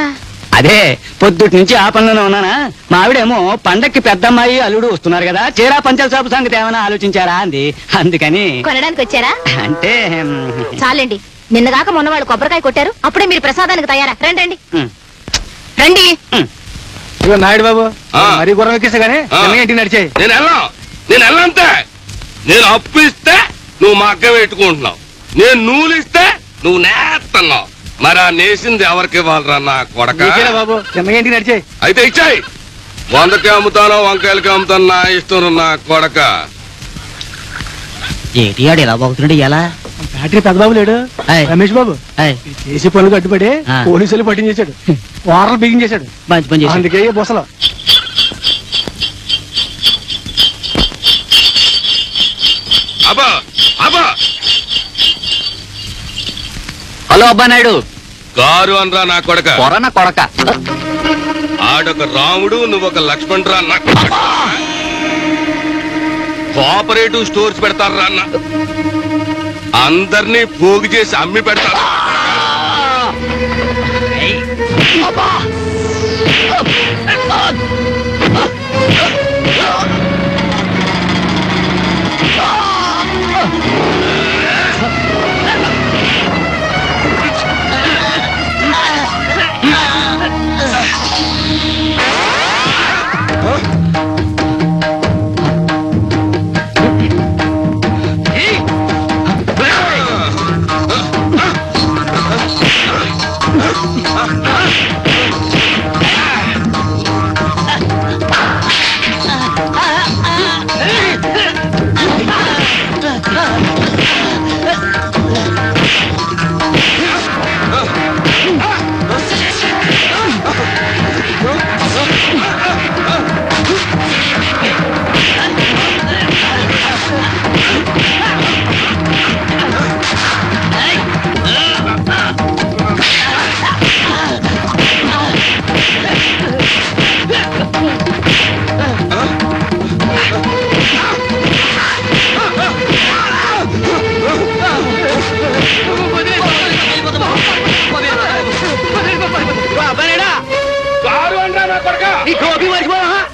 H: అదే పొద్దుటి నుంచి ఆ పనిలోనే ఉన్నానా. మా ఆవిడేమో పండక్కి పెద్దమ్మాయి అల్లుడు వస్తున్నారు కదా, చీరా పంచల షాపు సంగతి ఏమైనా ఆలోచించారా అంది. అందుకని
F: కొనడానికి వచ్చారా?
H: అంటే
F: చాలండి, నిన్నగాక మొన్న వాళ్ళు కొబ్బరికాయ కొట్టారు, అప్పుడే మీరు ప్రసాదానికి తయారా? రండి రండి రండి.
E: నాయుడు బాబు మరీ గుర్రం ఎక్కిస్తే గానీ ఇంటికి నడిచే.
M: నేను వెళ్ళంతే. నేను అప్పు ఇస్తే నువ్వు మగ్గ పెట్టుకుంటున్నావు, నేను నూలు ఇస్తే నువ్వు నేస్తున్నావు. మరి ఆ నేసింది ఎవరికి ఇవ్వాలరా నా కొడక?
E: బాబు ఇంటికి నడిచే.
M: అయితే ఇచ్చాయి. 100కి అమ్ముతానో వంకాయలకి అమ్ముతాను, నా ఇష్టం నా కొడక.
H: ఏటి ఆడు ఎలా బాగుతున్నాడు? ఎలా
E: బ్యాటరీ పెద్దబాబు లేడు రమేష్ బాబు చేసి పనులు కట్టుబడి పోలీసులు పట్టించేశాడు, వారాలు బిగించేశాడు.
H: మంచి పని చేశాడు.
E: అందుకే బొసలు.
M: అబ్బా అబ్బా.
D: హలో అబ్బా నాయుడు.
M: కారు అనరా నా కొడక.
D: కొరన కొడక.
M: ఆడొక రాముడు, నువ్వొక లక్ష్మణ్ రా నా కొడక. కోఆపరేటివ్ స్టోర్స్ పెడతారా అన్న, అందరినీ పోగు చేసి అమ్మి పెడతారు.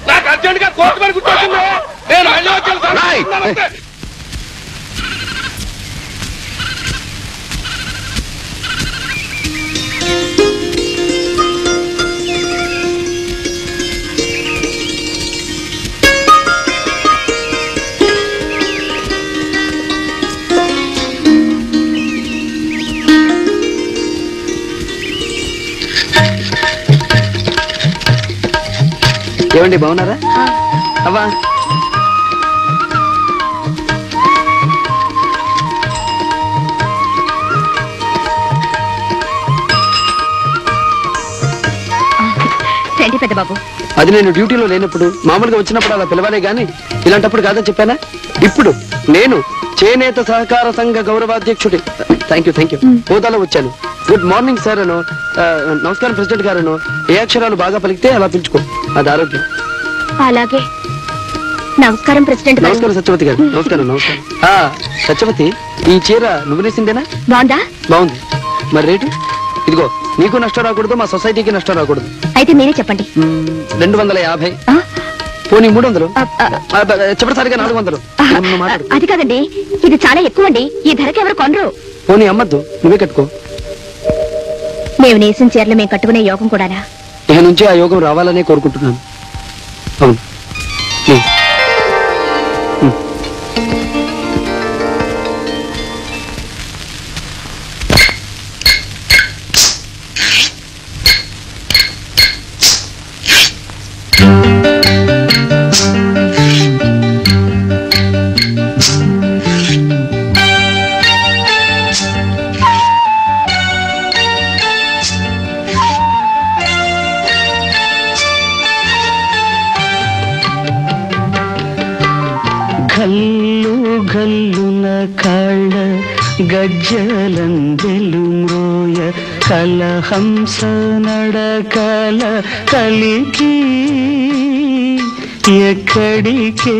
M: నాకు అర్జెంట్ గా కోర్టు మరి గుర్తొచ్చింది. నేను మళ్ళీ వచ్చేస్తాను.
C: ఏమండి బాగున్నారా? అవ్వా
F: రండి పెద్ద బాబు.
C: అది నేను డ్యూటీలో లేనప్పుడు, మామూలుగా వచ్చినప్పుడు అలా పిలవాలే గాని ఇలాంటప్పుడు కాదని చెప్పానా? ఇప్పుడు నేను చేనేత సహకార సంఘ గౌరవాధ్యక్షుడి థ్యాంక్ యూ హోదాలో వచ్చాను. గుడ్ మార్నింగ్ సార్ అను, నమస్కారం ప్రెసిడెంట్ గారు. ఏ అక్షరాలు బాగా పలికితే అలా పిలుచుకో, అది ఆరోగ్యం.
F: అలాగే. నమస్కారం ప్రెసిడెంట్.
C: నమస్కారం సత్యవతి గారు. నమస్కారం. సత్యవతి, ఈ చీర నువ్వు నేసిందేనా?
F: బాగుందా?
C: బాగుంది. మరి రేటు? ఇదిగో నీకు నష్టం రాకూడదు, మా సొసైటీకి నష్టం రాకూడదు.
F: అయితే మీరే చెప్పండి.
C: 250. పోనీ 300. చెప్పటిసారిగా 400.
F: అది కాదండి, ఇది చాలా ఎక్కువ అండి. ఈ ధరకి ఎవరు కొనరు.
C: పోనీ అమ్మద్దు, నువ్వే కట్టుకో.
F: మేము నేసిన చీరలు మేము కట్టుకునే యోగం కూడానా?
C: ఇక నుంచి ఆ యోగం రావాలనే కోరుకుంటున్నాను. అవును.
J: గజ్జలందెలు మ్రోయ కలహంస నడకల కలికి ఎక్కడికే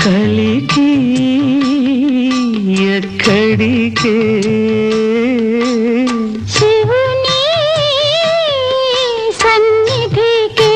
J: కలికి ఎక్కడికే
N: శివుని సన్నిధికే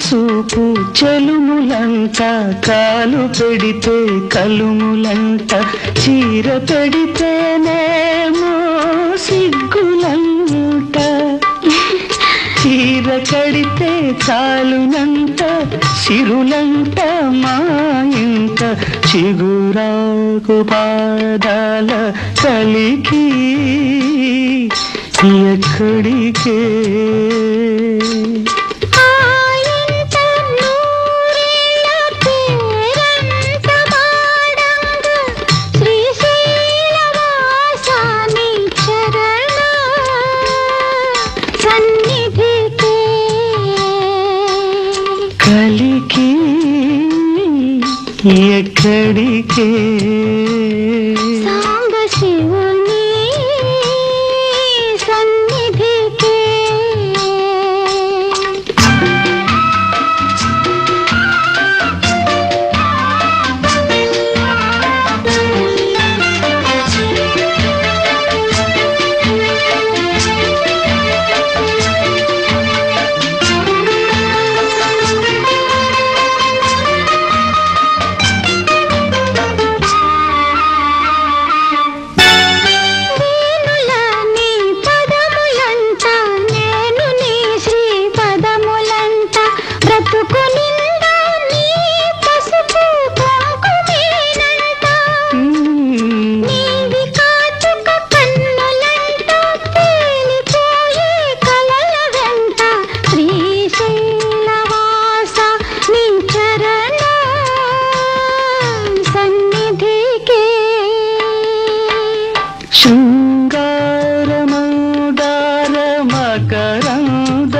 J: చూపు చెలుములంట కాలు పెడితే కలుములంట చీర పెడితేనేమో సిగ్గులంట చీర కడితే చాలునంట సిరులంట మా ఇంట చిగురాకు పాదాల కలికి ఎక్కడికే కలికి ఎక్కడికే
N: సాంబ శివుని సన్నిధికే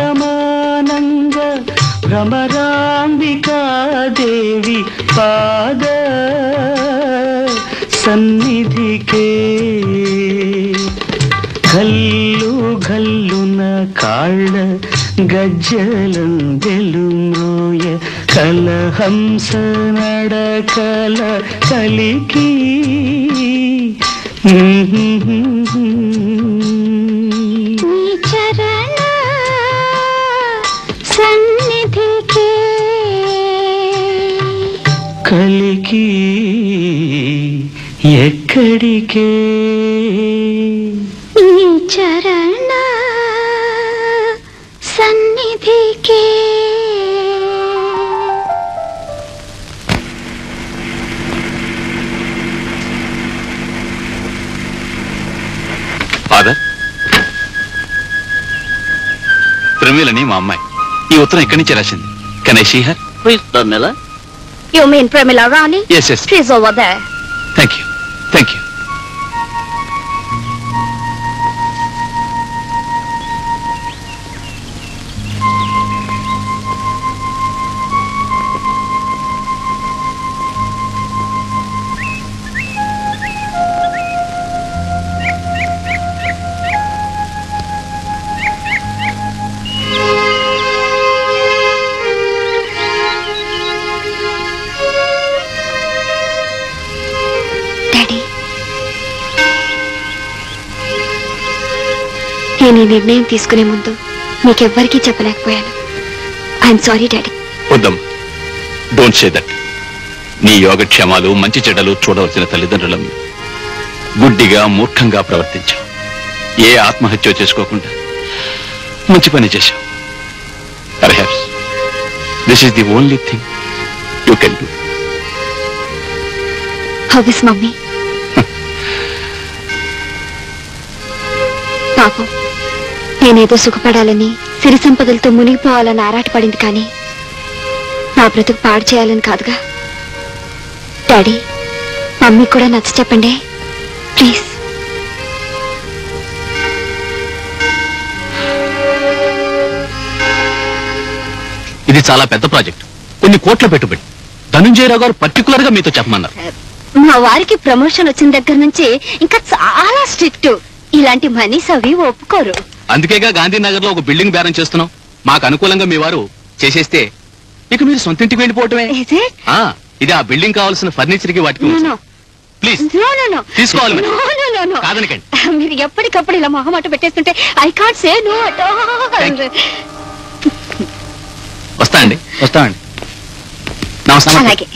J: శృంగారమౌదారమకరందమానంద భ్రమరాంబికాదేవి పాద సన్నిధికే గల్లు గల్లున కాళ్ళ గజ్జలందెలు మ్రోయ కలహంస నడకల కలికి
N: చరణ సన్నిధికే
J: కలికి ఎక్కడికే
N: ఈ చరణ సన్నిధికే
O: ఫాదర్, ప్రమీలని మా అమ్మాయి ఈ ఉత్తరం ఇక్కడి నుంచి రాసింది. Can I see her?
F: Pramila? You mean Pramila Rani?
O: Yes, yes.
F: She's over there.
O: Thank you, thank you.
F: నేను ఈ నిర్ణయం తీసుకునే ముందు మీకెవ్వరికీ చెప్పలేకపోయాను. I'm sorry daddy.
O: వద్దమ్మా, డోంట్ సే దట్. నీ యోగక్షేమాలు మంచి చెడ్డలు చూడవలసిన తల్లిదండ్రులం గుడ్డిగా మూర్ఖంగా ప్రవర్తించావు. ఏ ఆత్మహత్య చేసుకోకుండా మంచి పని చేశావు. Perhaps this is the only thing you can do.
F: How is mummy? పాపం నేనేదో సుఖపడాలని సిరి సంపదలతో మునిగిపోవాలని ఆరాటపడింది, కానీ నా బ్రతుకు పాడు చేయాలని కాదుగా. డాడీ, మమ్మీ కూడా నచ్చ చెప్పండి ప్లీజ్.
O: ఇది చాలా పెద్ద ప్రాజెక్ట్, కొన్ని కోట్ల పెట్టుబడి. ధనుంజయరావు గారు పర్టికులర్ గా మీతో చెప్పమన్నారు.
F: మా వారికి ప్రమోషన్ వచ్చిన దగ్గర నుంచి ఇంకా చాలా స్ట్రిక్ట్. ఇలాంటి మనీస్ అవి ఒప్పుకోరు.
O: అందుకేగా గాంధీనగర్ లో ఒక బిల్డింగ్ బేరం చేస్తున్నాం. మాకు అనుకూలంగా మీ వారు చేసేస్తే ఇక మీరు సొంత ఇంటికి వెళ్ళిపోవటమే. ఇది ఆ బిల్డింగ్ కావాల్సిన ఫర్నిచర్ కి వాటికి ప్లీజ్ తీసుకోవాలి. కాదనకండి.
F: మీరు ఎప్పటికప్పుడు ఇలా మొహమాట పెట్టేస్తుంటే I can't say no at all.
O: వస్తాండి. నమస్తే.
F: అలాగే.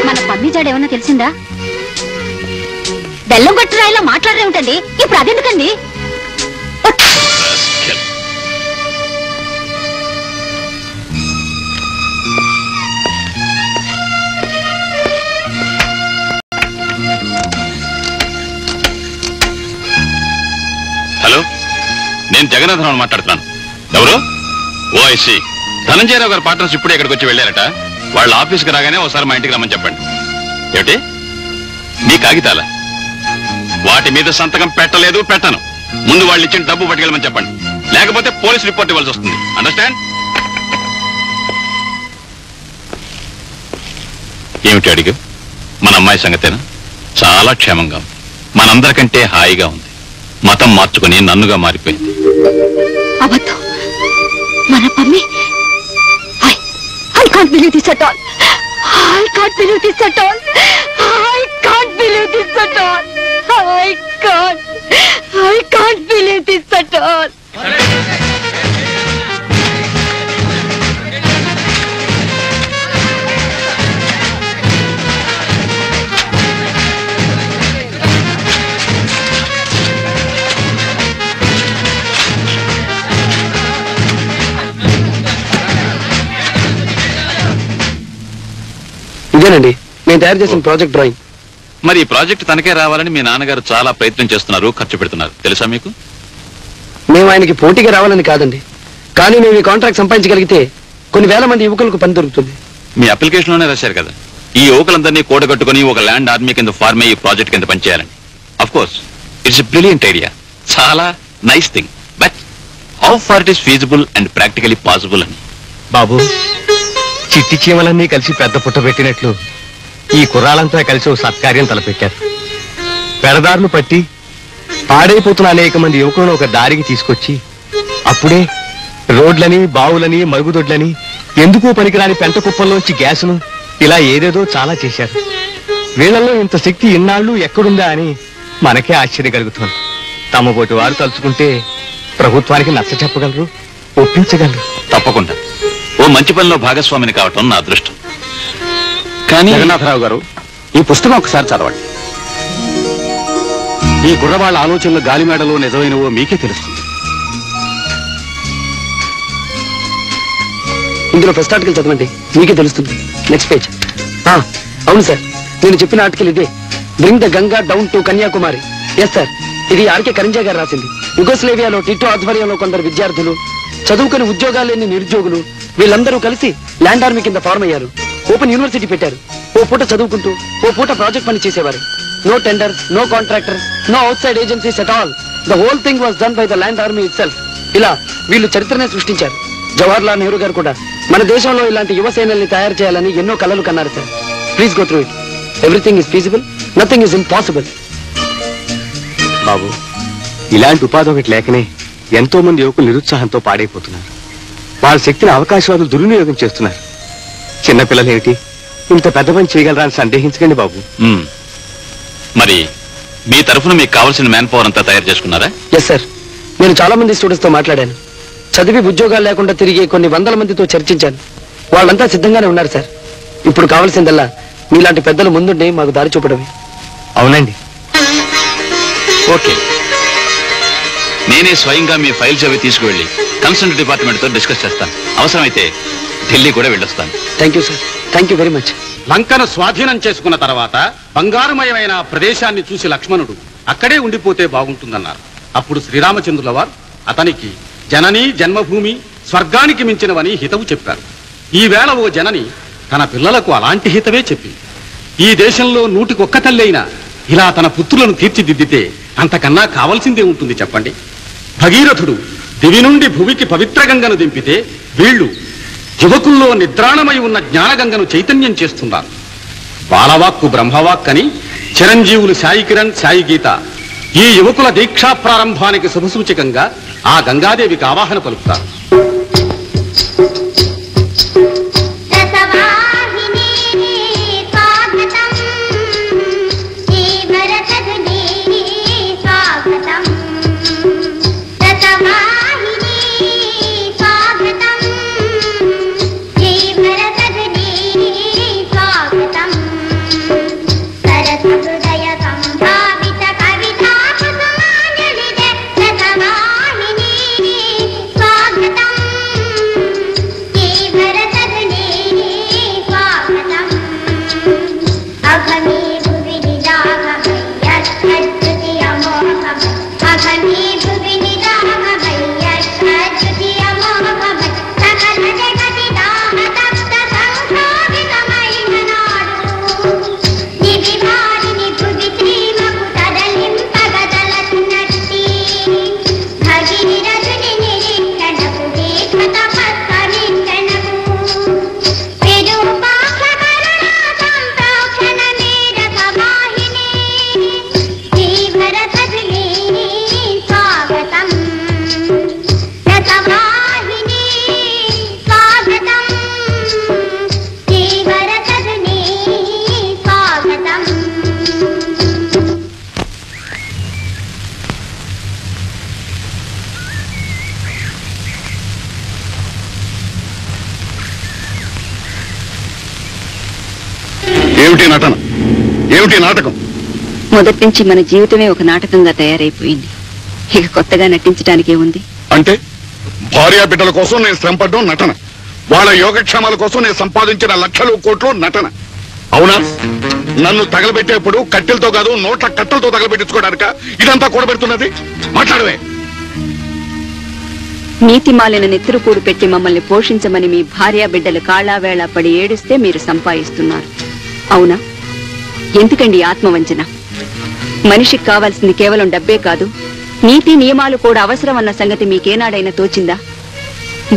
F: మన పమ్మిజాడు ఏమన్నా తెలిసిందా? బెల్లం గట్టు రాయిలా మాట్లాడే ఉంటుంది. ఇప్పుడు అదెందుకండి?
O: హలో, నేను జగన్నాథరావు మాట్లాడుతున్నాను. ఎవరు? ఓఐసి ధనంజయరావు గారు పార్ట్నర్స్ ఇప్పుడే ఇక్కడికి వచ్చి వెళ్ళారట. వాళ్ళ ఆఫీస్కి రాగానే ఒకసారి మా ఇంటికి రమ్మని చెప్పండి. ఏమిటి నీ కాగితాల? వాటి మీద సంతకం పెట్టలేదు, పెట్టను. ముందు వాళ్ళు ఇచ్చిన డబ్బు పట్టుకెళ్ళమని చెప్పండి, లేకపోతే పోలీస్ రిపోర్ట్ ఇవ్వాల్సి వస్తుంది. అండర్స్టాండ్? ఏమిటి అడిగా? మన అమ్మాయి సంగతేనా? చాలా క్షేమంగా ఉంది, మనందరికంటే హాయిగా ఉంది. మతం మార్చుకుని నన్నుగా మారిపోయింది.
F: అబద్ధం. మన Pammi I can't believe this at all. I can't believe this at all. I can't believe this at all. I can't believe this at all.
C: ఇదేనండి నేను తయారు చేసిన ప్రాజెక్ట్ డ్రాయింగ్.
O: మరి ఈ ప్రాజెక్ట్ తనకే రావాలని మీ నాన్నగారు చాలా ప్రయత్నం చేస్తున్నారు, ఖర్చు పెడుతున్నారు. తెలుసా మీకు?
C: మేము ఆయనకి పోటీగా రావాలని కాదండి, కానీ మేము ఈ కాంట్రాక్ట్ సంపాదించగలిగితే కొన్ని వేల మంది యువకులకు పని దొరుకుతుంది.
O: మీ అప్లికేషన్ లోనే రాశారు కదా, ఈ యువకులందరినీ కూడగట్టుకుని ఒక ల్యాండ్ ఆర్మీ కింద ఫార్మ్ అయ్యి ఈ ప్రాజెక్ట్ కింద పనిచేయాలని. Of course it's a brilliant idea, చాలా nice thing. But how far it is feasible and practically possible అని.
L: బాబు, చిట్టి చీమలన్నీ కలిసి పెద్ద పుట్ట పెట్టినట్లు ఈ కుర్రాళ్ళంతా కలిసి ఒక సత్కార్యం తలపెట్టారు. పెడదారులు పట్టి పాడైపోతున్న అనేక మంది యువకులను ఒక దారికి తీసుకొచ్చి అప్పుడే రోడ్లని, బావులని, మరుగుదొడ్లని, ఎందుకో పనికిరాని పెంట కుప్పల్లోంచి గ్యాసును, ఇలా ఏదేదో చాలా చేశారు. వీళ్ళల్లో ఇంత శక్తి ఇన్నాళ్ళు ఎక్కడుందా అని మనకే ఆశ్చర్యం కలుగుతోంది. తమ పోటీ వారు తలుచుకుంటే ప్రభుత్వానికి నచ్చ చెప్పగలరు, ఒప్పించగలరు.
O: తప్పకుండా ఓ మంచి పనిలో భాగస్వామిని కావటం నా అదృష్టం. కానీ
K: జగన్నాథరావు గారు, ఈ పుస్తకం ఒకసారి చదవండి. ఈ కుర్రవాళ్ల ఆలోచనలు గాలిమేడలో నిజమైనవో మీకే తెలుస్తుంది.
C: ఇందులో ఫస్ట్ ఆర్టికల్ చదవండి, మీకే తెలుస్తుంది. Next page. అవును సార్, నేను చెప్పిన ఆర్టికల్ ఇదే. Bring the Ganga down to Kanyakumari. Yes sir, ఇది ఆర్కే కరింజా గారు రాసింది. యుగోస్లేవియాలో టిట్టో ఆధ్వర్యంలో కొందరు విద్యార్థులు, చదువుకుని ఉద్యోగాలు లేని నిరుద్యోగులు, వీళ్ళందరూ కలిసి ల్యాండ్ ఆర్మీ కింద ఫార్మ్ అయ్యారు. ఓపెన్ యూనివర్సిటీ పెట్టారు. ఓ పూట చదువుకుంటూ ఓ పూట ప్రాజెక్ట్ పని చేసేవారు. No tenders, no contractors, no outside agencies at all. The whole thing was done by the land army itself. ఇలా వీళ్ళు చరిత్రనే సృష్టించారు. జవహర్లాల్ నెహ్రూ గారు కూడా మన దేశంలో ఇలాంటి యువ సేనల్ని తయారు చేయాలని ఎన్నో కలలు కన్నారు sir. Please go through it. Everything is feasible, nothing is impossible.
L: బాబు, ఇలాంటి ఉపాధి ఒకటి లేకనే ఎంతో మంది యువకులు నిరుత్సాహంతో పాడైపోతున్నారు. వాళ్ళ శక్తిని అవకాశవాదులు దుర్వినియోగం చేస్తున్నారు. చిన్నపిల్లలు ఏమిటి ఇంత పెద్ద పని చేయగలరా అని సందేహించకండి బాబు.
O: మరి మీ తరఫున మీకు కావాల్సిన మ్యాన్ పవర్ అంతా తయారు చేసుకున్నారా?
C: ఎస్ సార్, నేను చాలా మంది స్టూడెంట్స్ తో మాట్లాడాను. చదివి ఉద్యోగాలు లేకుండా తిరిగే కొన్ని వందల మందితో చర్చించాను. వాళ్ళంతా సిద్ధంగానే ఉన్నారు సార్. ఇప్పుడు కావాల్సిందల్లా మీలాంటి పెద్దలు ముందుండి మాకు దారి చూపడమే.
L: అవునండి.
O: ఓకే, నేనే స్వయంగా మీ ఫైల్స్ అవి తీసుకువెళ్ళి కన్సర్న్ డిపార్ట్మెంట్ తో డిస్కస్ చేస్తాను. అవసరమైతే ఢిల్లీ కూడా వెళ్ళొస్తాను.
C: Thank you sir, thank you very much.
I: లంకను స్వాధీనం చేసుకున్న తర్వాత బంగారుమయమైన ప్రదేశాన్ని చూసి లక్ష్మణుడు అక్కడే ఉండిపోతే బాగుంటుందన్నారు. అప్పుడు శ్రీరామచంద్రుల వారు అతనికి జనని జన్మభూమి స్వర్గానికి మించినవని హితవు చెప్పారు. ఈవేళ ఓ జనని తన పిల్లలకు అలాంటి హితవే చెప్పింది. ఈ దేశంలో 100కి తల్లి అయినా ఇలా తన పుత్రులను తీర్చిదిద్దితే అంతకన్నా కావలసిందే ఉంటుంది చెప్పండి. భగీరథుడు దివి నుండి భువికి పవిత్ర గంగను దింపితే వీళ్ళు యువకుల్లో నిద్రాణమై ఉన్న జ్ఞానగంగను చైతన్యం చేస్తున్నారు. బాలవాక్కు బ్రహ్మవాక్ అని చిరంజీవులు సాయి కిరణ్, సాయి గీత ఈ యువకుల దీక్షా ప్రారంభానికి శుభసూచకంగా ఆ గంగాదేవికి ఆవాహన పలుకుతారు.
B: ఏమిటి నటన, ఏమిటి నాటకం?
A: మొదటి నుంచి మన జీవితమే ఒక నాటకంగా తయారైపోయింది. ఇక కొత్తగా నటించడానికే ఉంది.
B: అంటే భార్యా బిడ్డల కోసం నేను శ్రమపడ్డం నటన, వాళ్ళ యోగక్షేమాల కోసం నేను సంపాదించిన లక్షలు కోట్లు నటన. అవునా? నన్ను తగలబెట్టేప్పుడు కట్టెలతో కాదు నోట్ల కట్టెలతో తగలబెట్టించుకోవడానిక ఇదంతా కూడబెడుతున్నది? మాట్లాడవే.
A: నీతి మాలిన నెత్తురుకూడు పెట్టి మమ్మల్ని పోషించమని మీ భార్యా బిడ్డలు కాళావేళ పడి ఏడుస్తే మీరు సంపాదిస్తున్నారు. అవునా? ఎందుకండి ఆత్మవంచన? మనిషికి కావాల్సింది కేవలం డబ్బే కాదు, నీతి నియమాలు కూడా అవసరం అన్న సంగతి మీకేనాడైనా తోచిందా?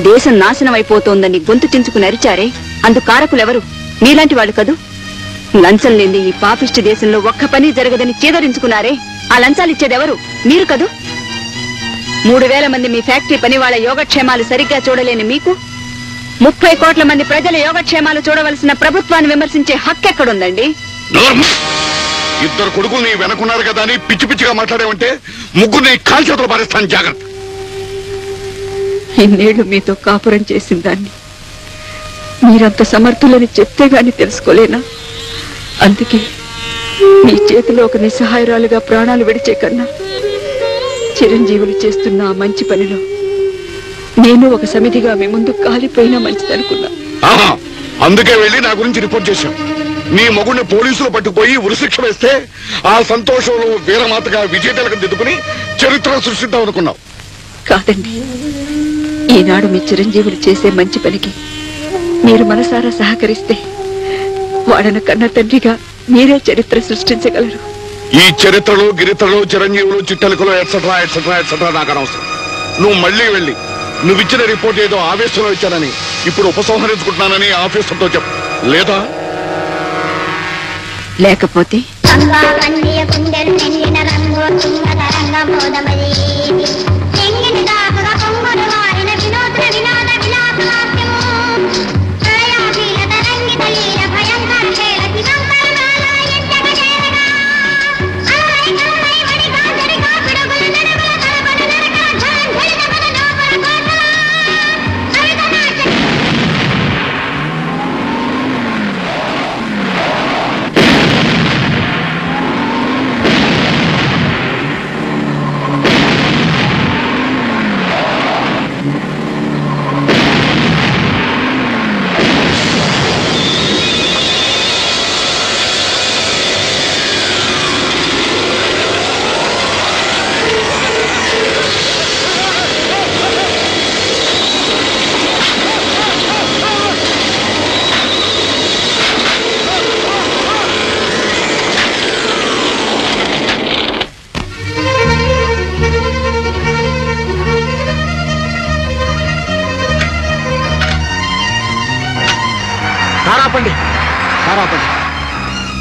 A: దేశం నాశనం అయిపోతోందని గొంతు చించుకుని అరిచారే, అందుకు కారకులెవరు? మీలాంటి వాళ్ళు కదూ. లంచం లేని ఈ పాపిష్టి దేశంలో ఒక్క పని జరగదని చేదరించుకున్నారే, ఆ లంచాలు ఇచ్చేదెవరు? మీరు కదూ. 3000 మంది మీ ఫ్యాక్టరీ పని వాళ్ళ యోగక్షేమాలు సరిగ్గా చూడలేని మీకు 30 కోట్ల మంది ప్రజల యోగక్షేమాలు చూడవలసిన ప్రభుత్వాన్ని విమర్శించే హక్కు ఎక్కడుందండి?
B: ఇద్దరు కొడుకులు నీ వెనకున్నారు కదా అని పిచ్చి పిచ్చిగా మాట్లాడేవంటే ముగ్గురిని కాల్ చేతులు పారేస్తాను, జాగ్రత్త.
A: ఇన్నేళ్లు మీతో కాపురం చేసిన దాన్ని మీరంత సమర్థులని చెప్తే గాని తెలుసుకోలేనా? అందుకే మీ చేతిలో ఒక నిస్సహాయరాలుగా ప్రాణాలు విడిచే కన్నా చిరంజీవులు చేస్తున్న ఆ మంచి పనిలో నేను ఒక సమితిగా మీ ముందు కాలిపోయినా మంచిదనుకున్నా.
B: అందుకే వెళ్ళి నా గురించి రిపోర్ట్ చేశాం. నీ మగుడిని పోలీసులు పట్టుకుపోయి ఉరిశిక్ష వేస్తే ఆ సంతోషంలో వీరమాతగా విజేతలకు దిద్దుకుని చరిత్ర సృష్టిద్దాం అనుకున్నావు.
A: కాదండి, ఈనాడు మీ చిరంజీవులు చేసే మంచి పనికి మీరు మనసారా సహకరిస్తే వాడను కన్న తండ్రిగా మీరే చరిత్ర సృష్టించగలరు.
B: ఈ చరిత్రలు గిరిత్రలు చిరంజీవులు చిట్టెలకులు ఎట్సెట్రా ఎట్సెట్రా ఎట్సెట్రా నాకు అనవసరం. నువ్వు మళ్ళీ వెళ్ళి నువ్విచ్చిన రిపోర్ట్ ఏదో ఆవేశంలో ఇచ్చానని ఇప్పుడు ఉపసంహరించుకుంటున్నానని ఆఫీసర్తో చెప్పు. లేదా
A: లేకపోతే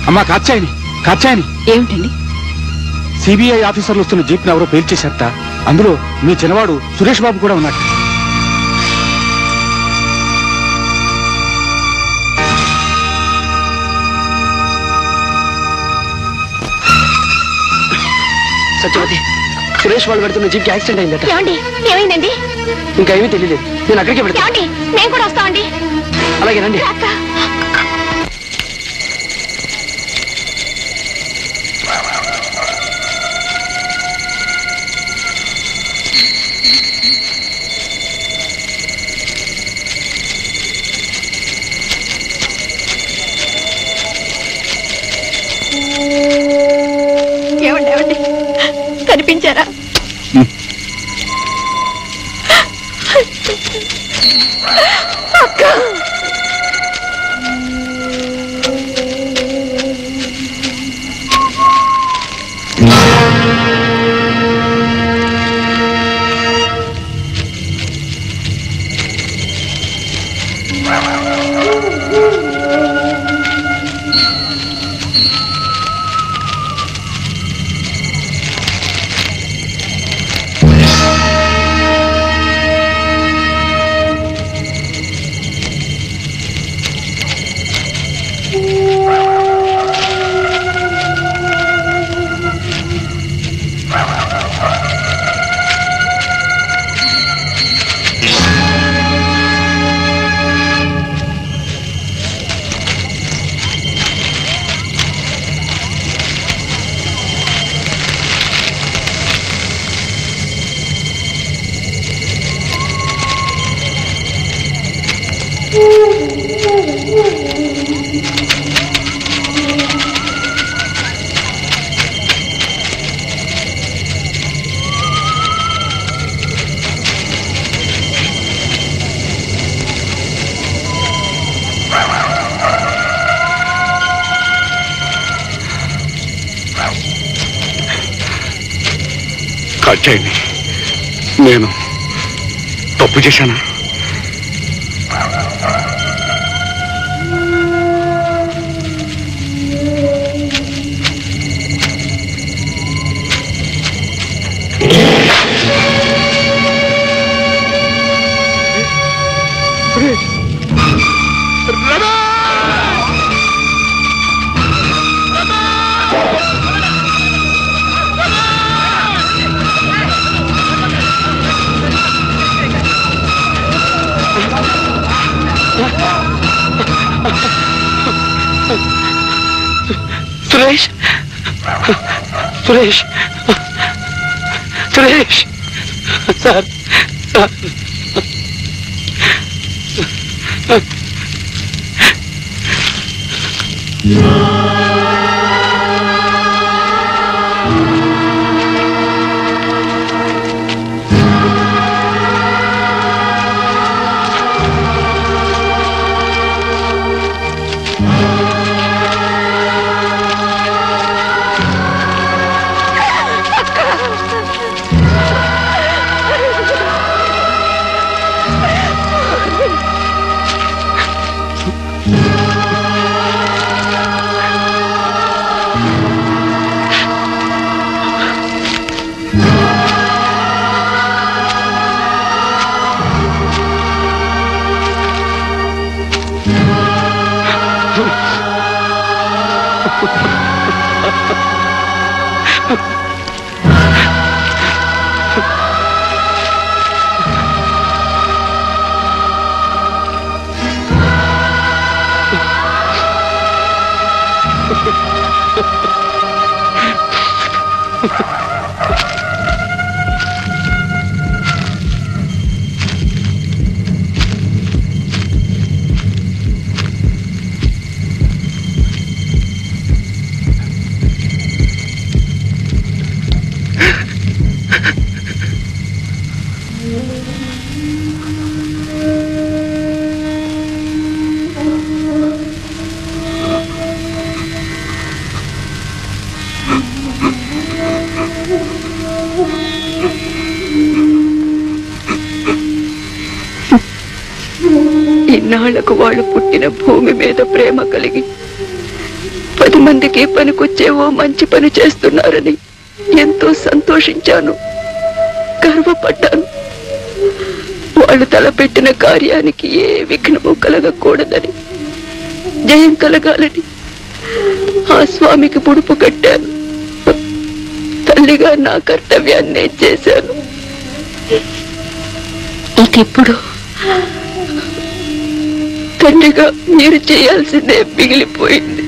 I: అమ్మా కాచాయని
A: ఏమిటండి?
I: సిబిఐ ఆఫీసర్లు వస్తున్న జీప్ ని ఎవరో పేల్చేశారట. అందులో మీ చిన్నవాడు సురేష్ బాబు కూడా ఉన్నాడు.
C: సత్యవతి, సురేష్ వాళ్ళు పెడుతున్న జీప్ కి యాక్సిడెంట్ అయిందట.
F: ఏమైందండి?
C: ఇంకా ఏమీ తెలియలేదు. నేను అక్కడికే పెడతాను.
F: మేము కూడా వస్తామండి.
C: అలాగే రండి.
F: ఏమండి కనిపించారా? అక్క
B: కాచాయని, నేను తప్పు చేశానా?
C: సురేష్ సురేష్ సార్ సార్
P: ఇన్నాళ్లకు వాళ్ళు పుట్టిన భూమి మీద ప్రేమ కలిగి 10 మందికి పనికొచ్చేవో మంచి పని చేస్తున్నారని ఎంతో సంతోషించాను, గర్వపడ్డాను. వాళ్ళు తలపెట్టిన కార్యానికి ఏ విఘ్నము కలగకూడదని, జయం కలగాలని ఆ స్వామికి పుడుపు కట్టాను. తల్లిగా నా కర్తవ్యాన్నే చేశాను. ఇకిప్పుడు తండ్రిగా మీరు చేయాల్సిందే మిగిలిపోయింది.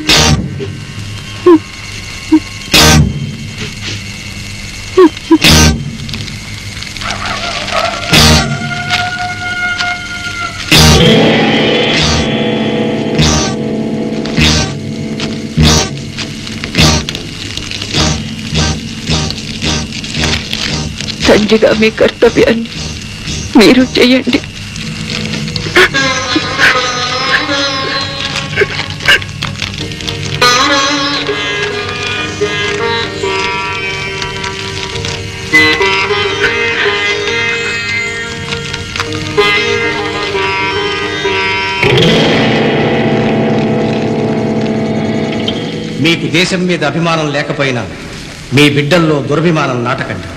P: తండ్రిగా మీ కర్తవ్యాన్ని మీరు చేయండి.
Q: మీకు దేశం మీద అభిమానం లేకపోయినా మీ బిడ్డల్లో దురభిమానం నాటకండి.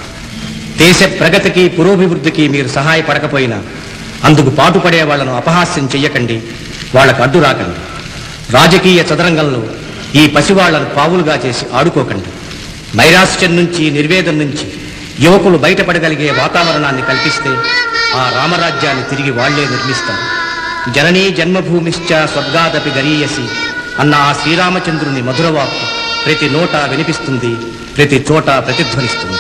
Q: దేశ ప్రగతికి పురోభివృద్ధికి మీరు సహాయపడకపోయినా అందుకు పాటుపడే వాళ్లను అపహాస్యం చెయ్యకండి, వాళ్లకు అడ్డు రాకండి. రాజకీయ చదరంగంలో ఈ పసివాళ్లను పావులుగా చేసి ఆడుకోకండి. నైరాశ్యం నుంచి నిర్వేదం నుంచి యువకులు బయటపడగలిగే వాతావరణాన్ని కల్పిస్తే ఆ రామరాజ్యాన్ని తిరిగి వాళ్లే నిర్మిస్తారు. జననీ జన్మభూమిశ్చ స్వర్గాదపి గరీయసి అన్న ఆ శ్రీరామచంద్రుని మధురవాక్కు ప్రతి నోట వినిపిస్తుంది, ప్రతి చోట ప్రతిధ్వనిస్తుంది.